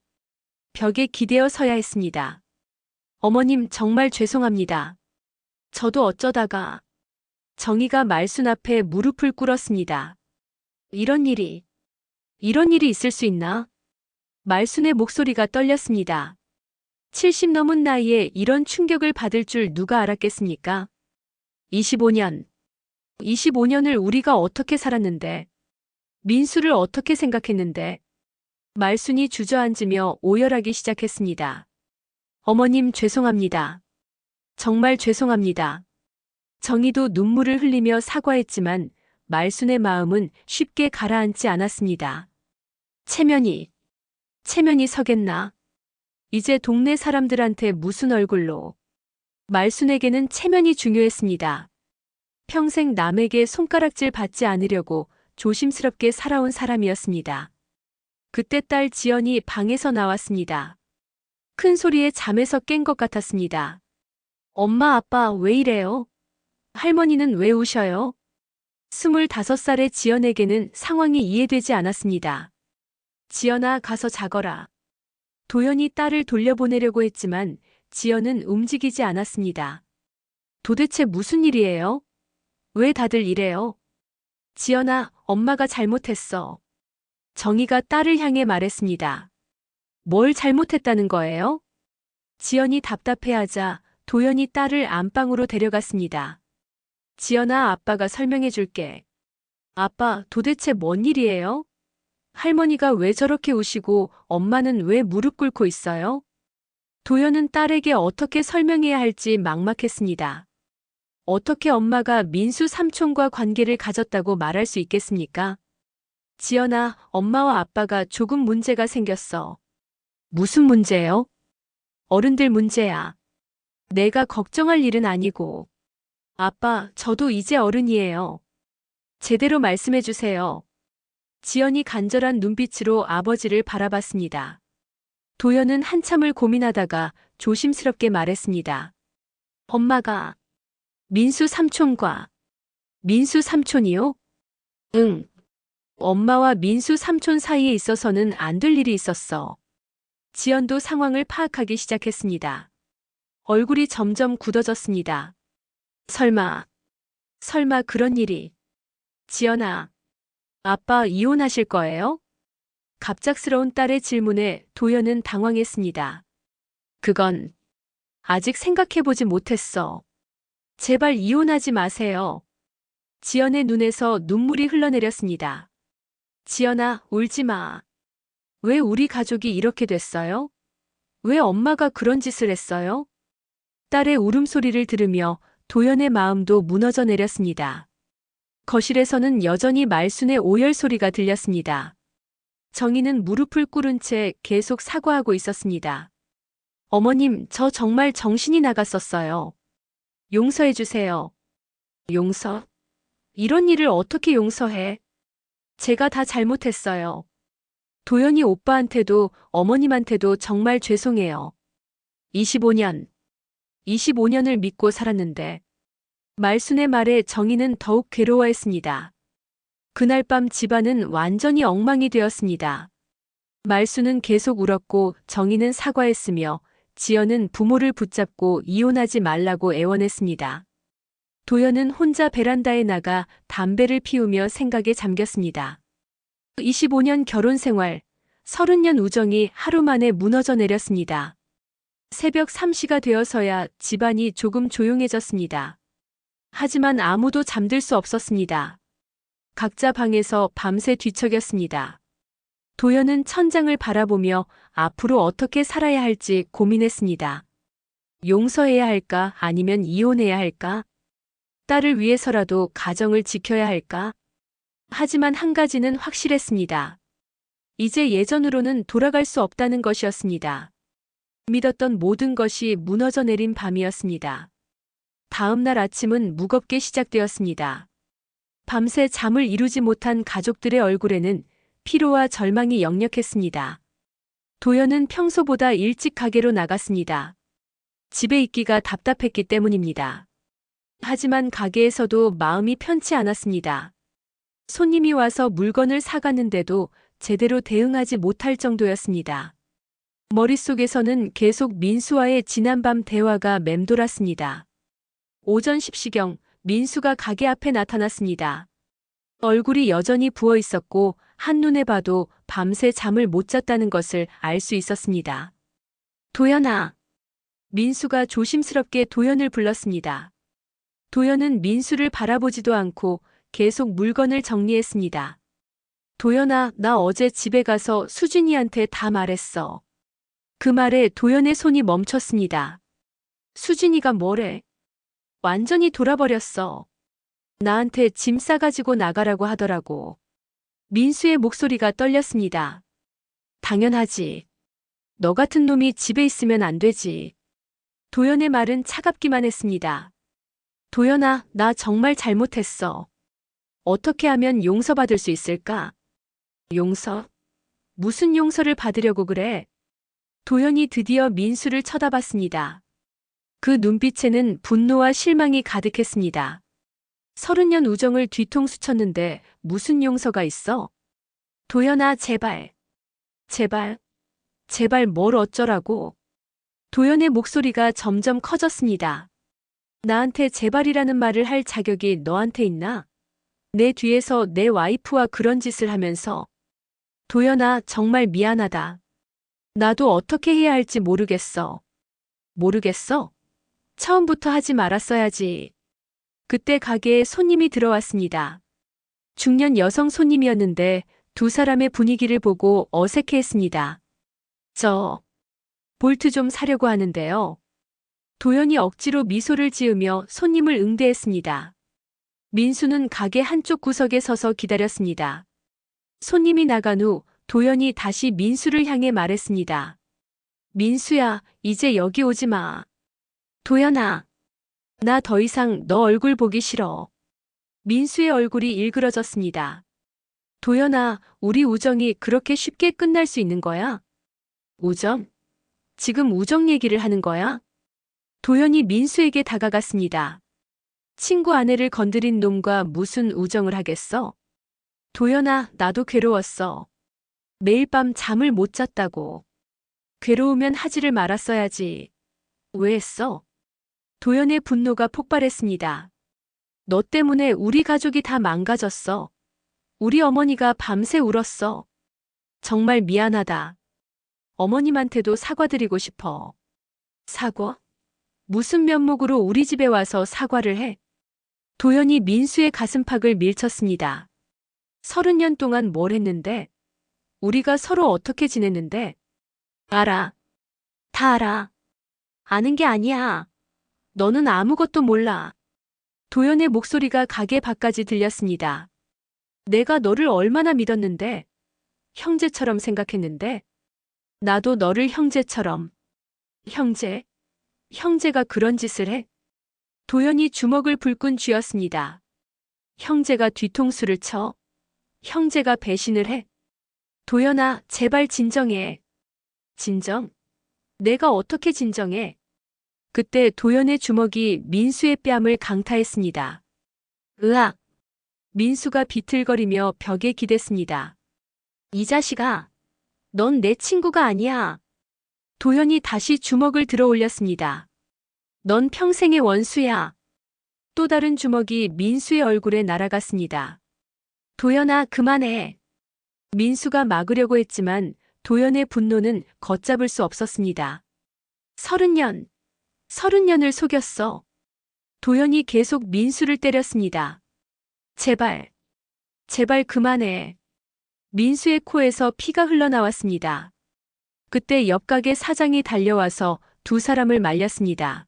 벽에 기대어 서야 했습니다. 어머님, 정말 죄송합니다. 저도 어쩌다가. 정희가 말순 앞에 무릎을 꿇었습니다. 이런 일이 있을 수 있나? 말순의 목소리가 떨렸습니다. 70 넘은 나이에 이런 충격을 받을 줄 누가 알았겠습니까? 25년을 우리가 어떻게 살았는데, 민수를 어떻게 생각했는데. 말순이 주저앉으며 오열하기 시작했습니다. 어머님, 죄송합니다. 정말 죄송합니다. 정희도 눈물을 흘리며 사과했지만 말순의 마음은 쉽게 가라앉지 않았습니다. 체면이 체면이 서겠나? 이제 동네 사람들한테 무슨 얼굴로. 말순에게는 체면이 중요했습니다. 평생 남에게 손가락질 받지 않으려고 조심스럽게 살아온 사람이었습니다. 그때 딸 지연이 방에서 나왔습니다. 큰 소리에 잠에서 깬 것 같았습니다. 엄마, 아빠, 왜 이래요? 할머니는 왜 우셔요? 25살의 지연에게는 상황이 이해되지 않았습니다. 지연아, 가서 자거라. 도연이 딸을 돌려보내려고 했지만 지연은 움직이지 않았습니다. 도대체 무슨 일이에요? 왜 다들 이래요? 지연아, 엄마가 잘못했어. 정희가 딸을 향해 말했습니다. 뭘 잘못했다는 거예요? 지연이 답답해하자 도연이 딸을 안방으로 데려갔습니다. 지연아, 아빠가 설명해 줄게. 아빠, 도대체 뭔 일이에요? 할머니가 왜 저렇게 우시고 엄마는 왜 무릎 꿇고 있어요? 도연은 딸에게 어떻게 설명해야 할지 막막했습니다. 어떻게 엄마가 민수 삼촌과 관계를 가졌다고 말할 수 있겠습니까? 지연아, 엄마와 아빠가 조금 문제가 생겼어. 무슨 문제요? 어른들 문제야. 내가 걱정할 일은 아니고. 아빠, 저도 이제 어른이에요. 제대로 말씀해 주세요. 지연이 간절한 눈빛으로 아버지를 바라봤습니다. 도연은 한참을 고민하다가 조심스럽게 말했습니다. 엄마가 민수 삼촌과. 민수 삼촌이요? 응. 엄마와 민수 삼촌 사이에 있어서는 안 될 일이 있었어. 지연도 상황을 파악하기 시작했습니다. 얼굴이 점점 굳어졌습니다. 설마 그런 일이. 지연아, 아빠 이혼하실 거예요? 갑작스러운 딸의 질문에 도연은 당황했습니다. 그건 아직 생각해보지 못했어. 제발 이혼하지 마세요. 지연의 눈에서 눈물이 흘러내렸습니다. 지연아, 울지 마. 왜 우리 가족이 이렇게 됐어요? 왜 엄마가 그런 짓을 했어요? 딸의 울음소리를 들으며 도연의 마음도 무너져 내렸습니다. 거실에서는 여전히 말순의 오열 소리가 들렸습니다. 정희는 무릎을 꿇은 채 계속 사과하고 있었습니다. 어머님, 저 정말 정신이 나갔었어요. 용서해 주세요. 용서? 이런 일을 어떻게 용서해? 제가 다 잘못했어요. 도연이 오빠한테도 어머님한테도 정말 죄송해요. 25년을 믿고 살았는데. 말순의 말에 정희는 더욱 괴로워했습니다. 그날 밤 집안은 완전히 엉망이 되었습니다. 말순은 계속 울었고 정희는 사과했으며 지연은 부모를 붙잡고 이혼하지 말라고 애원했습니다. 도연은 혼자 베란다에 나가 담배를 피우며 생각에 잠겼습니다. 25년 결혼 생활, 30년 우정이 하루 만에 무너져 내렸습니다. 새벽 3시가 되어서야 집안이 조금 조용해졌습니다. 하지만 아무도 잠들 수 없었습니다. 각자 방에서 밤새 뒤척였습니다. 도연은 천장을 바라보며 앞으로 어떻게 살아야 할지 고민했습니다. 용서해야 할까 아니면 이혼해야 할까? 딸을 위해서라도 가정을 지켜야 할까? 하지만 한 가지는 확실했습니다. 이제 예전으로는 돌아갈 수 없다는 것이었습니다. 믿었던 모든 것이 무너져 내린 밤이었습니다. 다음 날 아침은 무겁게 시작되었습니다. 밤새 잠을 이루지 못한 가족들의 얼굴에는 피로와 절망이 역력했습니다. 도연은 평소보다 일찍 가게로 나갔습니다. 집에 있기가 답답했기 때문입니다. 하지만 가게에서도 마음이 편치 않았습니다. 손님이 와서 물건을 사갔는데도 제대로 대응하지 못할 정도였습니다. 머릿속에서는 계속 민수와의 지난밤 대화가 맴돌았습니다. 오전 10시경 민수가 가게 앞에 나타났습니다. 얼굴이 여전히 부어 있었고 한눈에 봐도 밤새 잠을 못 잤다는 것을 알 수 있었습니다. 도연아. 민수가 조심스럽게 도연을 불렀습니다. 도연은 민수를 바라보지도 않고 계속 물건을 정리했습니다. 도연아, 나 어제 집에 가서 수진이한테 다 말했어. 그 말에 도연의 손이 멈췄습니다. 수진이가 뭐래? 완전히 돌아버렸어. 나한테 짐 싸가지고 나가라고 하더라고. 민수의 목소리가 떨렸습니다. 당연하지. 너 같은 놈이 집에 있으면 안 되지. 도연의 말은 차갑기만 했습니다. 도연아, 나 정말 잘못했어. 어떻게 하면 용서받을 수 있을까? 용서? 무슨 용서를 받으려고 그래? 도연이 드디어 민수를 쳐다봤습니다. 그 눈빛에는 분노와 실망이 가득했습니다. 30년 우정을 뒤통수 쳤는데 무슨 용서가 있어? 도연아, 제발. 제발. 제발 뭘 어쩌라고. 도연의 목소리가 점점 커졌습니다. 나한테 제발이라는 말을 할 자격이 너한테 있나? 내 뒤에서 내 와이프와 그런 짓을 하면서. 도연아, 정말 미안하다. 나도 어떻게 해야 할지 모르겠어. 모르겠어? 처음부터 하지 말았어야지. 그때 가게에 손님이 들어왔습니다. 중년 여성 손님이었는데 두 사람의 분위기를 보고 어색해했습니다. 볼트 좀 사려고 하는데요. 도연이 억지로 미소를 지으며 손님을 응대했습니다. 민수는 가게 한쪽 구석에 서서 기다렸습니다. 손님이 나간 후 도연이 다시 민수를 향해 말했습니다. 민수야, 이제 여기 오지 마. 도연아, 나 더 이상 너 얼굴 보기 싫어. 민수의 얼굴이 일그러졌습니다. 도연아, 우리 우정이 그렇게 쉽게 끝날 수 있는 거야? 우정? 지금 우정 얘기를 하는 거야? 도연이 민수에게 다가갔습니다. 친구 아내를 건드린 놈과 무슨 우정을 하겠어? 도연아, 나도 괴로웠어. 매일 밤 잠을 못 잤다고. 괴로우면 하지를 말았어야지. 왜 했어? 도연의 분노가 폭발했습니다. 너 때문에 우리 가족이 다 망가졌어. 우리 어머니가 밤새 울었어. 정말 미안하다. 어머님한테도 사과드리고 싶어. 사과? 무슨 면목으로 우리 집에 와서 사과를 해? 도연이 민수의 가슴팍을 밀쳤습니다. 30년 동안 뭘 했는데? 우리가 서로 어떻게 지냈는데? 알아. 다 알아. 아는 게 아니야. 너는 아무것도 몰라. 도연의 목소리가 가게 밖까지 들렸습니다. 내가 너를 얼마나 믿었는데? 형제처럼 생각했는데? 나도 너를 형제처럼. 형제? 형제가 그런 짓을 해? 도연이 주먹을 불끈 쥐었습니다. 형제가 뒤통수를 쳐? 형제가 배신을 해? 도연아, 제발 진정해. 진정? 내가 어떻게 진정해? 그때 도연의 주먹이 민수의 뺨을 강타했습니다. 으악! 민수가 비틀거리며 벽에 기댔습니다. 이 자식아! 넌 내 친구가 아니야. 도연이 다시 주먹을 들어 올렸습니다. 넌 평생의 원수야. 또 다른 주먹이 민수의 얼굴에 날아갔습니다. 도연아, 그만해. 민수가 막으려고 했지만 도연의 분노는 걷잡을 수 없었습니다. 30년을 속였어. 도연이 계속 민수를 때렸습니다. 제발 그만해. 민수의 코에서 피가 흘러나왔습니다. 그때 옆가게 사장이 달려와서 두 사람을 말렸습니다.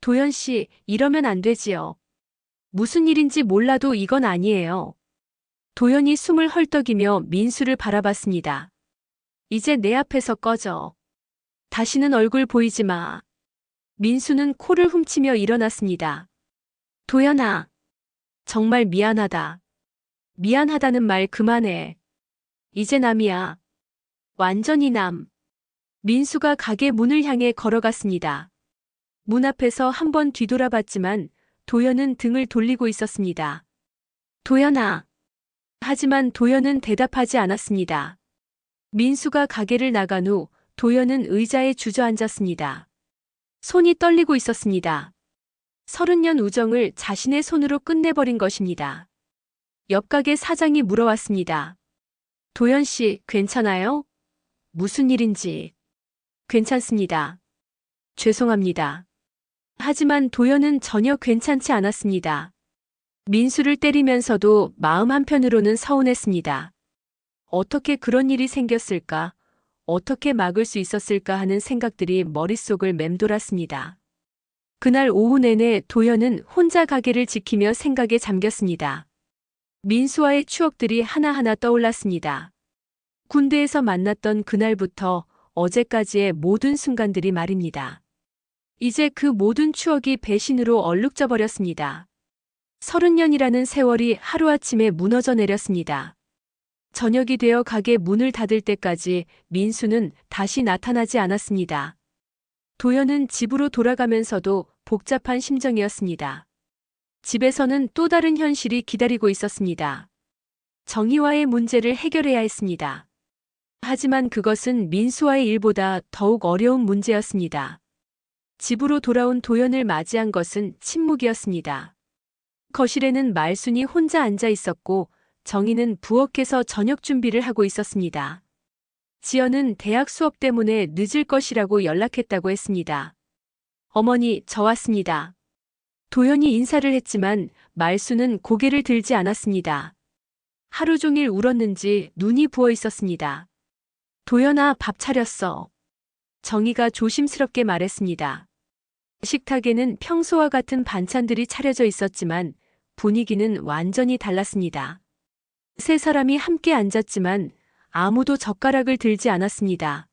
도연 씨, 이러면 안 되지요. 무슨 일인지 몰라도 이건 아니에요. 도연이 숨을 헐떡이며 민수를 바라봤습니다. 이제 내 앞에서 꺼져. 다시는 얼굴 보이지 마. 민수는 코를 훔치며 일어났습니다. 도연아, 정말 미안하다. 미안하다는 말 그만해. 이제 남이야. 완전히 남. 민수가 가게 문을 향해 걸어갔습니다. 문 앞에서 한번 뒤돌아봤지만 도연은 등을 돌리고 있었습니다. 도연아. 하지만 도연은 대답하지 않았습니다. 민수가 가게를 나간 후 도연은 의자에 주저앉았습니다. 손이 떨리고 있었습니다. 30년 우정을 자신의 손으로 끝내버린 것입니다. 옆가게 사장이 물어왔습니다. 도연 씨, 괜찮아요? 무슨 일인지. 괜찮습니다. 죄송합니다. 하지만 도연은 전혀 괜찮지 않았습니다. 민수를 때리면서도 마음 한편으로는 서운했습니다. 어떻게 그런 일이 생겼을까? 어떻게 막을 수 있었을까 하는 생각들이 머릿속을 맴돌았습니다. 그날 오후 내내 도연은 혼자 가게를 지키며 생각에 잠겼습니다. 민수와의 추억들이 하나하나 떠올랐습니다. 군대에서 만났던 그날부터 어제까지의 모든 순간들이 말입니다. 이제 그 모든 추억이 배신으로 얼룩져 버렸습니다. 30년이라는 세월이 하루아침에 무너져 내렸습니다. 저녁이 되어 가게 문을 닫을 때까지 민수는 다시 나타나지 않았습니다. 도연은 집으로 돌아가면서도 복잡한 심정이었습니다. 집에서는 또 다른 현실이 기다리고 있었습니다. 정희와의 문제를 해결해야 했습니다. 하지만 그것은 민수와의 일보다 더욱 어려운 문제였습니다. 집으로 돌아온 도연을 맞이한 것은 침묵이었습니다. 거실에는 말순이 혼자 앉아 있었고 정희는 부엌에서 저녁 준비를 하고 있었습니다. 지연은 대학 수업 때문에 늦을 것이라고 연락했다고 했습니다. 어머니, 저 왔습니다. 도연이 인사를 했지만 말순은 고개를 들지 않았습니다. 하루 종일 울었는지 눈이 부어 있었습니다. 도연아, 밥 차렸어. 정희가 조심스럽게 말했습니다. 식탁에는 평소와 같은 반찬들이 차려져 있었지만 분위기는 완전히 달랐습니다. 세 사람이 함께 앉았지만 아무도 젓가락을 들지 않았습니다.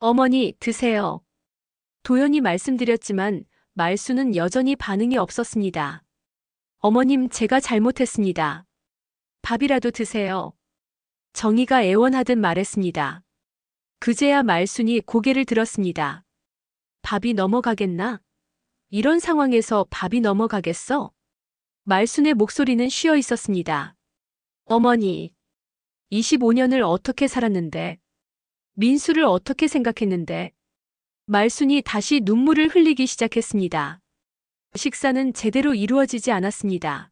어머니, 드세요. 도연이 말씀드렸지만 말수는 여전히 반응이 없었습니다. 어머님, 제가 잘못했습니다. 밥이라도 드세요. 정희가 애원하듯 말했습니다. 그제야 말순이 고개를 들었습니다. 밥이 넘어가겠나? 이런 상황에서 밥이 넘어가겠어? 말순의 목소리는 쉬어 있었습니다. 어머니, 25년을 어떻게 살았는데, 민수를 어떻게 생각했는데, 말순이 다시 눈물을 흘리기 시작했습니다. 식사는 제대로 이루어지지 않았습니다.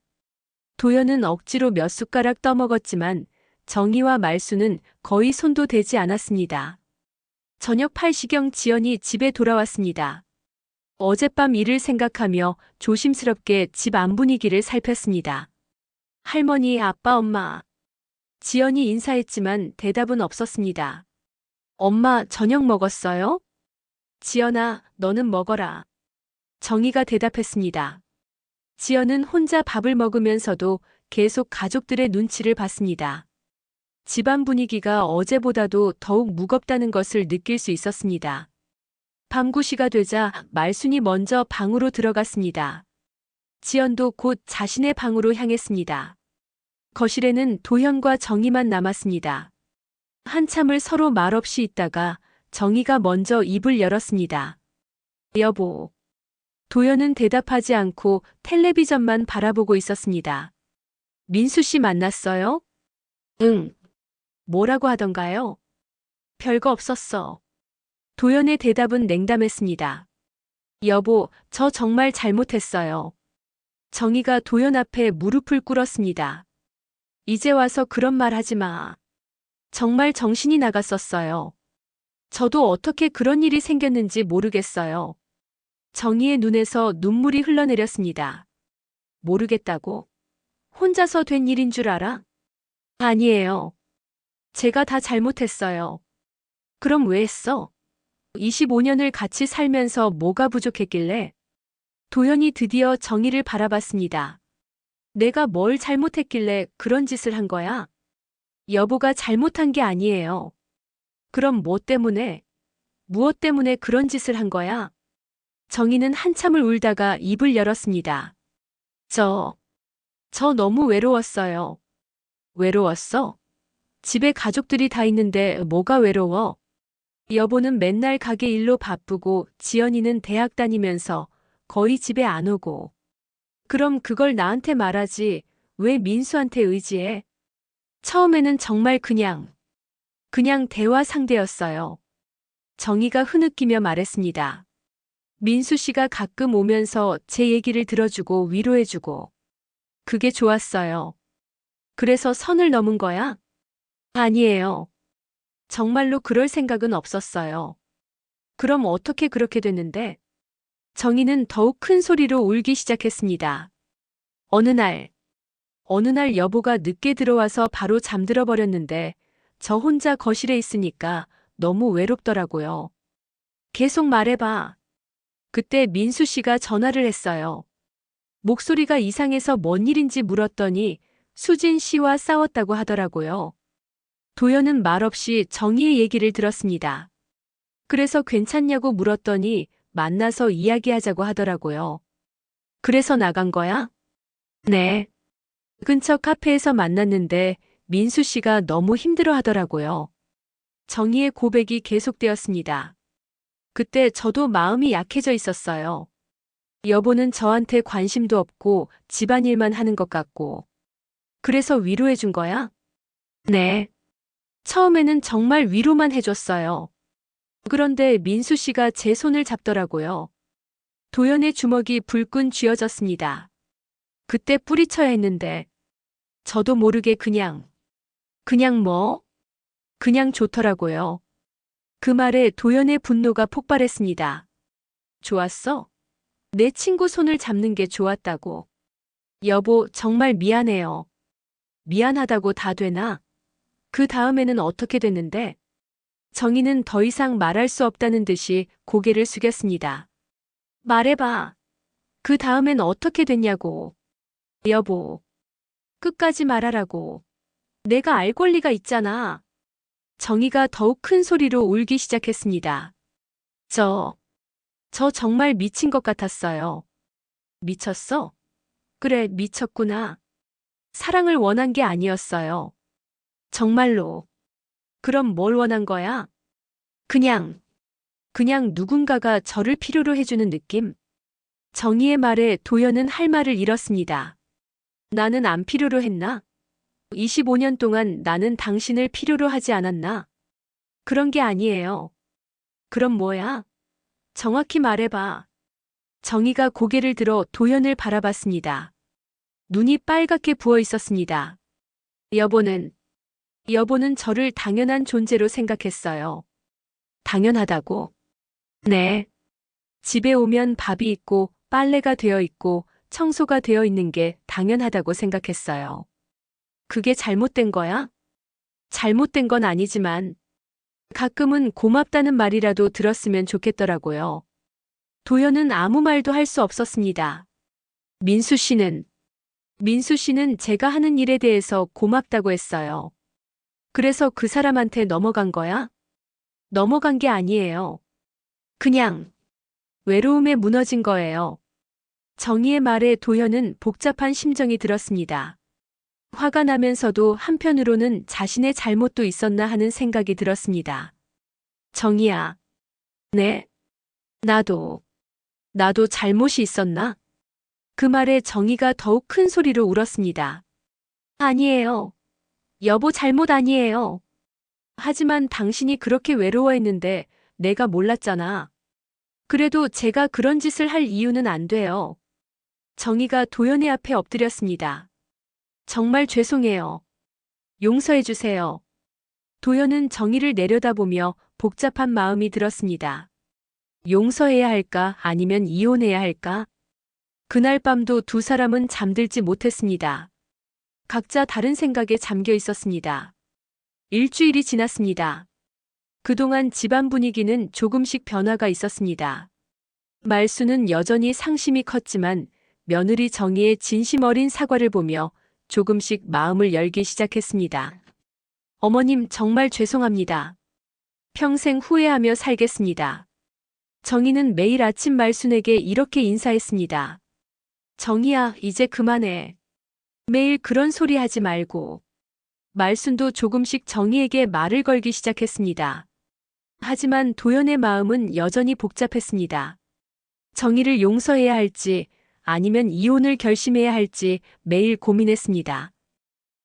도연은 억지로 몇 숟가락 떠먹었지만 정희와 말순은 거의 손도 대지 않았습니다. 저녁 8시경 지연이 집에 돌아왔습니다. 어젯밤 일을 생각하며 조심스럽게 집 안 분위기를 살폈습니다. 할머니, 아빠, 엄마. 지연이 인사했지만 대답은 없었습니다. 엄마, 저녁 먹었어요? 지연아, 너는 먹어라. 정희가 대답했습니다. 지연은 혼자 밥을 먹으면서도 계속 가족들의 눈치를 봤습니다. 집안 분위기가 어제보다도 더욱 무겁다는 것을 느낄 수 있었습니다. 밤 9시가 되자 말순이 먼저 방으로 들어갔습니다. 지연도 곧 자신의 방으로 향했습니다. 거실에는 도현과 정희만 남았습니다. 한참을 서로 말없이 있다가 정희가 먼저 입을 열었습니다. 여보. 도연은 대답하지 않고 텔레비전만 바라보고 있었습니다. 민수 씨 만났어요? 응. 뭐라고 하던가요? 별거 없었어. 도연의 대답은 냉담했습니다. 여보, 저 정말 잘못했어요. 정희가 도연 앞에 무릎을 꿇었습니다. 이제 와서 그런 말 하지 마. 정말 정신이 나갔었어요. 저도 어떻게 그런 일이 생겼는지 모르겠어요. 정희의 눈에서 눈물이 흘러내렸습니다. 모르겠다고? 혼자서 된 일인 줄 알아? 아니에요. 제가 다 잘못했어요. 그럼 왜 했어? 25년을 같이 살면서 뭐가 부족했길래? 도연이 드디어 정희를 바라봤습니다. 내가 뭘 잘못했길래 그런 짓을 한 거야? 여보가 잘못한 게 아니에요. 그럼 뭐 때문에? 무엇 때문에 그런 짓을 한 거야? 정희는 한참을 울다가 입을 열었습니다. 저 너무 외로웠어요. 외로웠어? 집에 가족들이 다 있는데 뭐가 외로워? 여보는 맨날 가게 일로 바쁘고 지연이는 대학 다니면서 거의 집에 안 오고. 그럼 그걸 나한테 말하지 왜 민수한테 의지해? 처음에는 정말 그냥 대화 상대였어요. 정희가 흐느끼며 말했습니다. 민수 씨가 가끔 오면서 제 얘기를 들어주고 위로해주고. 그게 좋았어요. 그래서 선을 넘은 거야? 아니에요. 정말로 그럴 생각은 없었어요. 그럼 어떻게 그렇게 됐는데? 정희는 더욱 큰 소리로 울기 시작했습니다. 어느 날 여보가 늦게 들어와서 바로 잠들어 버렸는데 저 혼자 거실에 있으니까 너무 외롭더라고요. 계속 말해봐. 그때 민수 씨가 전화를 했어요. 목소리가 이상해서 뭔 일인지 물었더니 수진 씨와 싸웠다고 하더라고요. 도연은 말없이 정희의 얘기를 들었습니다. 그래서 괜찮냐고 물었더니 만나서 이야기하자고 하더라고요. 그래서 나간 거야? 네. 근처 카페에서 만났는데 민수 씨가 너무 힘들어 하더라고요. 정희의 고백이 계속되었습니다. 그때 저도 마음이 약해져 있었어요. 여보는 저한테 관심도 없고 집안일만 하는 것 같고. 그래서 위로해 준 거야? 네. 처음에는 정말 위로만 해줬어요. 그런데 민수 씨가 제 손을 잡더라고요. 도연의 주먹이 불끈 쥐어졌습니다. 그때 뿌리쳐야 했는데 저도 모르게 그냥 뭐? 그냥 좋더라고요. 그 말에 도연의 분노가 폭발했습니다. 좋았어? 내 친구 손을 잡는 게 좋았다고. 여보, 정말 미안해요. 미안하다고 다 되나? 그 다음에는 어떻게 됐는데? 정희는 더 이상 말할 수 없다는 듯이 고개를 숙였습니다. 말해봐. 그 다음엔 어떻게 됐냐고. 여보. 끝까지 말하라고. 내가 알 권리가 있잖아. 정희가 더욱 큰 소리로 울기 시작했습니다. 저 정말 미친 것 같았어요. 미쳤어? 그래, 미쳤구나. 사랑을 원한 게 아니었어요. 정말로. 그럼 뭘 원한 거야? 그냥 누군가가 저를 필요로 해주는 느낌? 정희의 말에 도연은 할 말을 잃었습니다. 나는 안 필요로 했나? 25년 동안 나는 당신을 필요로 하지 않았나? 그런 게 아니에요. 그럼 뭐야? 정확히 말해봐. 정희가 고개를 들어 도연을 바라봤습니다. 눈이 빨갛게 부어 있었습니다. 여보는 저를 당연한 존재로 생각했어요. 당연하다고? 네. 집에 오면 밥이 있고 빨래가 되어 있고 청소가 되어 있는 게 당연하다고 생각했어요. 그게 잘못된 거야? 잘못된 건 아니지만 가끔은 고맙다는 말이라도 들었으면 좋겠더라고요. 도연은 아무 말도 할 수 없었습니다. 민수 씨는 제가 하는 일에 대해서 고맙다고 했어요. 그래서 그 사람한테 넘어간 거야? 넘어간 게 아니에요. 그냥 외로움에 무너진 거예요. 정희의 말에 도연은 복잡한 심정이 들었습니다. 화가 나면서도 한편으로는 자신의 잘못도 있었나 하는 생각이 들었습니다. 정희야. 네. 나도 잘못이 있었나? 그 말에 정희가 더욱 큰 소리로 울었습니다. 아니에요. 여보 잘못 아니에요. 하지만 당신이 그렇게 외로워했는데 내가 몰랐잖아. 그래도 제가 그런 짓을 할 이유는 안 돼요. 정희가 도연의 앞에 엎드렸습니다. 정말 죄송해요. 용서해 주세요. 도연은 정희를 내려다보며 복잡한 마음이 들었습니다. 용서해야 할까 아니면 이혼해야 할까? 그날 밤도 두 사람은 잠들지 못했습니다. 각자 다른 생각에 잠겨 있었습니다. 일주일이 지났습니다. 그동안 집안 분위기는 조금씩 변화가 있었습니다. 말수는 여전히 상심이 컸지만 며느리 정희의 진심 어린 사과를 보며 조금씩 마음을 열기 시작했습니다. 어머님 정말 죄송합니다. 평생 후회하며 살겠습니다. 정희는 매일 아침 말순에게 이렇게 인사했습니다. 정희야, 이제 그만해. 매일 그런 소리 하지 말고. 말순도 조금씩 정희에게 말을 걸기 시작했습니다. 하지만 도연의 마음은 여전히 복잡했습니다. 정희를 용서해야 할지 아니면 이혼을 결심해야 할지 매일 고민했습니다.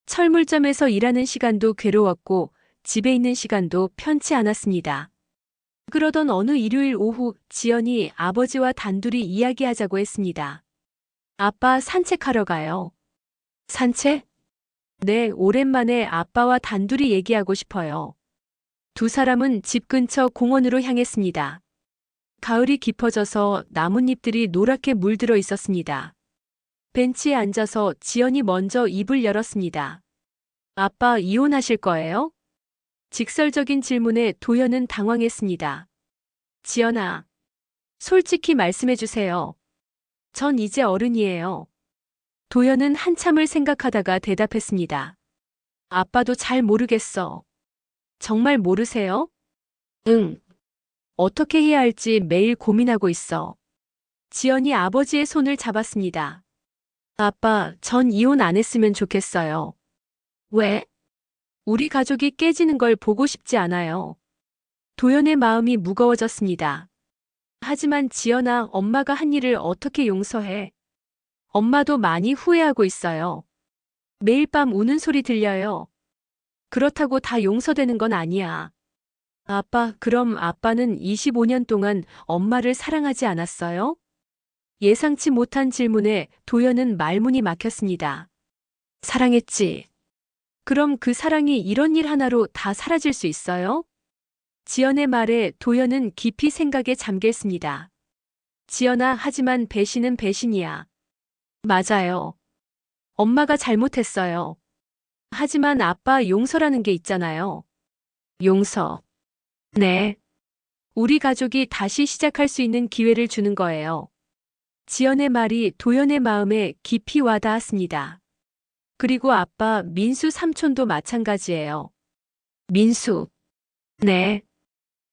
철물점에서 일하는 시간도 괴로웠고 집에 있는 시간도 편치 않았습니다. 그러던 어느 일요일 오후 지연이 아버지와 단둘이 이야기하자고 했습니다. 아빠 산책하러 가요. 산책? 네, 오랜만에 아빠와 단둘이 얘기하고 싶어요. 두 사람은 집 근처 공원으로 향했습니다. 가을이 깊어져서 나뭇잎들이 노랗게 물들어 있었습니다. 벤치에 앉아서 지연이 먼저 입을 열었습니다. 아빠 이혼하실 거예요? 직설적인 질문에 도연은 당황했습니다. 지연아, 솔직히 말씀해 주세요. 전 이제 어른이에요. 도연은 한참을 생각하다가 대답했습니다. 아빠도 잘 모르겠어. 정말 모르세요? 응. 어떻게 해야 할지 매일 고민하고 있어. 지연이 아버지의 손을 잡았습니다. 아빠, 전 이혼 안 했으면 좋겠어요. 왜? 우리 가족이 깨지는 걸 보고 싶지 않아요. 도연의 마음이 무거워졌습니다. 하지만 지연아, 엄마가 한 일을 어떻게 용서해? 엄마도 많이 후회하고 있어요. 매일 밤 우는 소리 들려요. 그렇다고 다 용서되는 건 아니야. 아빠, 그럼 아빠는 25년 동안 엄마를 사랑하지 않았어요? 예상치 못한 질문에 도연은 말문이 막혔습니다. 사랑했지. 그럼 그 사랑이 이런 일 하나로 다 사라질 수 있어요? 지연의 말에 도연은 깊이 생각에 잠겼습니다. 지연아, 하지만 배신은 배신이야. 맞아요. 엄마가 잘못했어요. 하지만 아빠, 용서라는 게 있잖아요. 용서. 네. 우리 가족이 다시 시작할 수 있는 기회를 주는 거예요. 지연의 말이 도연의 마음에 깊이 와닿았습니다. 그리고 아빠, 민수 삼촌도 마찬가지예요. 민수. 네.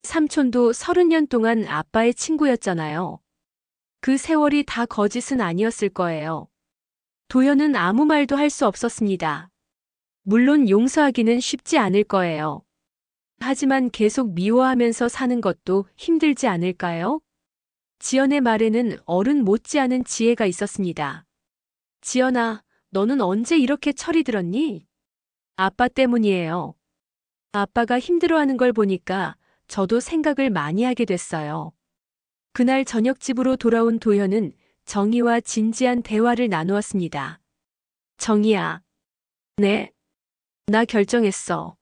삼촌도 30년 동안 아빠의 친구였잖아요. 그 세월이 다 거짓은 아니었을 거예요. 도연은 아무 말도 할 수 없었습니다. 물론 용서하기는 쉽지 않을 거예요. 하지만 계속 미워하면서 사는 것도 힘들지 않을까요? 지연의 말에는 어른 못지않은 지혜가 있었습니다. 지연아, 너는 언제 이렇게 철이 들었니? 아빠 때문이에요. 아빠가 힘들어하는 걸 보니까 저도 생각을 많이 하게 됐어요. 그날 저녁 집으로 돌아온 도현은 정희와 진지한 대화를 나누었습니다. 정희야. 네. 나 결정했어.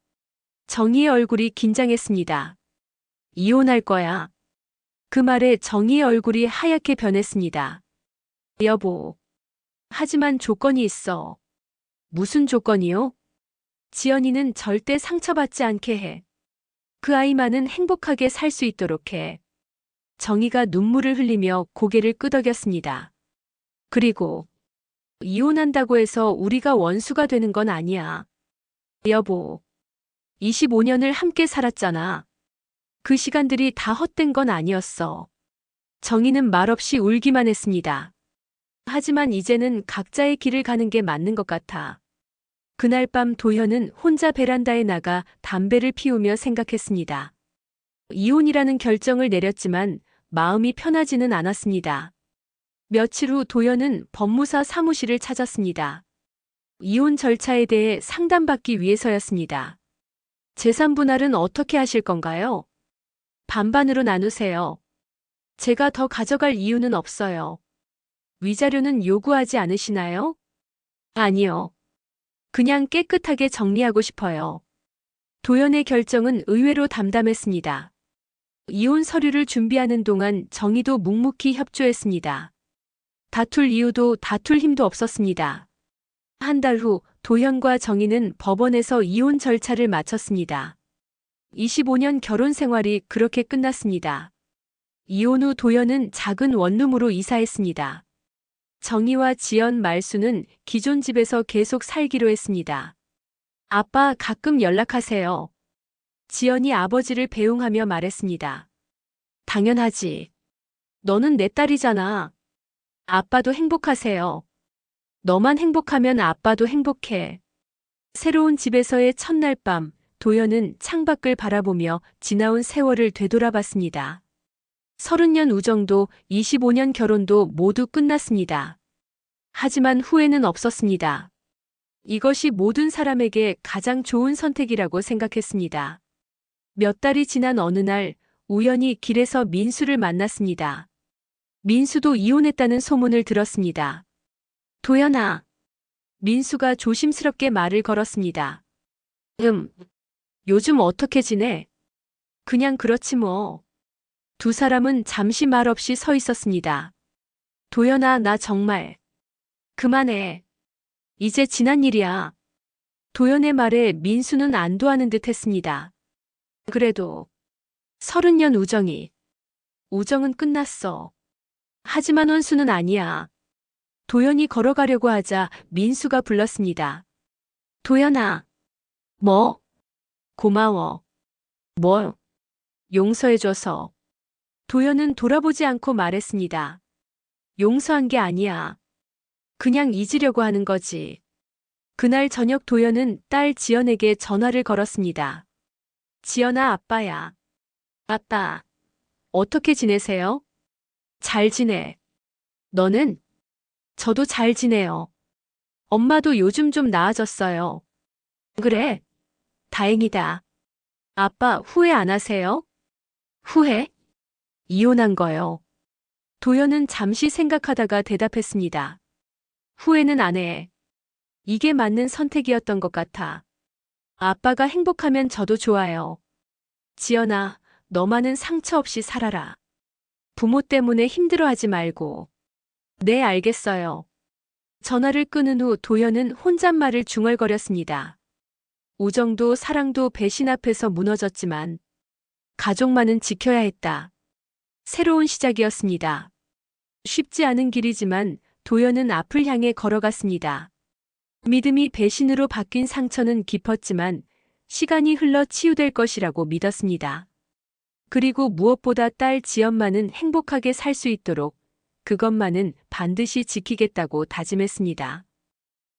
정희의 얼굴이 긴장했습니다. 이혼할 거야. 그 말에 정희의 얼굴이 하얗게 변했습니다. 여보. 하지만 조건이 있어. 무슨 조건이요? 지연이는 절대 상처받지 않게 해. 그 아이만은 행복하게 살 수 있도록 해. 정희가 눈물을 흘리며 고개를 끄덕였습니다. 그리고 이혼한다고 해서 우리가 원수가 되는 건 아니야. 여보. 25년을 함께 살았잖아. 그 시간들이 다 헛된 건 아니었어. 정희는 말없이 울기만 했습니다. 하지만 이제는 각자의 길을 가는 게 맞는 것 같아. 그날 밤 도현은 혼자 베란다에 나가 담배를 피우며 생각했습니다. 이혼이라는 결정을 내렸지만 마음이 편하지는 않았습니다. 며칠 후 도현은 법무사 사무실을 찾았습니다. 이혼 절차에 대해 상담받기 위해서였습니다. 재산 분할은 어떻게 하실 건가요? 반반으로 나누세요. 제가 더 가져갈 이유는 없어요. 위자료는 요구하지 않으시나요? 아니요. 그냥 깨끗하게 정리하고 싶어요. 도연의 결정은 의외로 담담했습니다. 이혼 서류를 준비하는 동안 정희도 묵묵히 협조했습니다. 다툴 이유도 다툴 힘도 없었습니다. 한 달 후 도현과 정희는 법원에서 이혼 절차를 마쳤습니다. 25년 결혼 생활이 그렇게 끝났습니다. 이혼 후 도현은 작은 원룸으로 이사했습니다. 정희와 지연, 말수는 기존 집에서 계속 살기로 했습니다. 아빠, 가끔 연락하세요. 지연이 아버지를 배웅하며 말했습니다. 당연하지. 너는 내 딸이잖아. 아빠도 행복하세요. 너만 행복하면 아빠도 행복해. 새로운 집에서의 첫날 밤, 도연은 창밖을 바라보며 지나온 세월을 되돌아봤습니다. 30년 우정도 25년 결혼도 모두 끝났습니다. 하지만 후회는 없었습니다. 이것이 모든 사람에게 가장 좋은 선택이라고 생각했습니다. 몇 달이 지난 어느 날 우연히 길에서 민수를 만났습니다. 민수도 이혼했다는 소문을 들었습니다. 도연아. 민수가 조심스럽게 말을 걸었습니다. 요즘 어떻게 지내? 그냥 그렇지 뭐. 두 사람은 잠시 말없이 서 있었습니다. 도연아, 나 정말. 그만해. 이제 지난 일이야. 도연의 말에 민수는 안도하는 듯 했습니다. 그래도 30년 우정은 끝났어. 하지만 원수는 아니야. 도연이 걸어가려고 하자 민수가 불렀습니다. 도연아. 뭐? 고마워. 뭐? 용서해줘서. 도연은 돌아보지 않고 말했습니다. 용서한 게 아니야. 그냥 잊으려고 하는 거지. 그날 저녁 도연은 딸 지연에게 전화를 걸었습니다. 지연아, 아빠야. 아빠, 어떻게 지내세요? 잘 지내. 너는? 저도 잘 지내요. 엄마도 요즘 좀 나아졌어요. 그래? 다행이다. 아빠 후회 안 하세요? 후회? 이혼한 거요. 도연은 잠시 생각하다가 대답했습니다. 후회는 안 해. 이게 맞는 선택이었던 것 같아. 아빠가 행복하면 저도 좋아요. 지연아, 너만은 상처 없이 살아라. 부모 때문에 힘들어하지 말고. 네, 알겠어요. 전화를 끊은 후 도연은 혼잣말을 중얼거렸습니다. 우정도 사랑도 배신 앞에서 무너졌지만 가족만은 지켜야 했다. 새로운 시작이었습니다. 쉽지 않은 길이지만 도연은 앞을 향해 걸어갔습니다. 믿음이 배신으로 바뀐 상처는 깊었지만 시간이 흘러 치유될 것이라고 믿었습니다. 그리고 무엇보다 딸 지연만은 행복하게 살 수 있도록 그것만은 반드시 지키겠다고 다짐했습니다.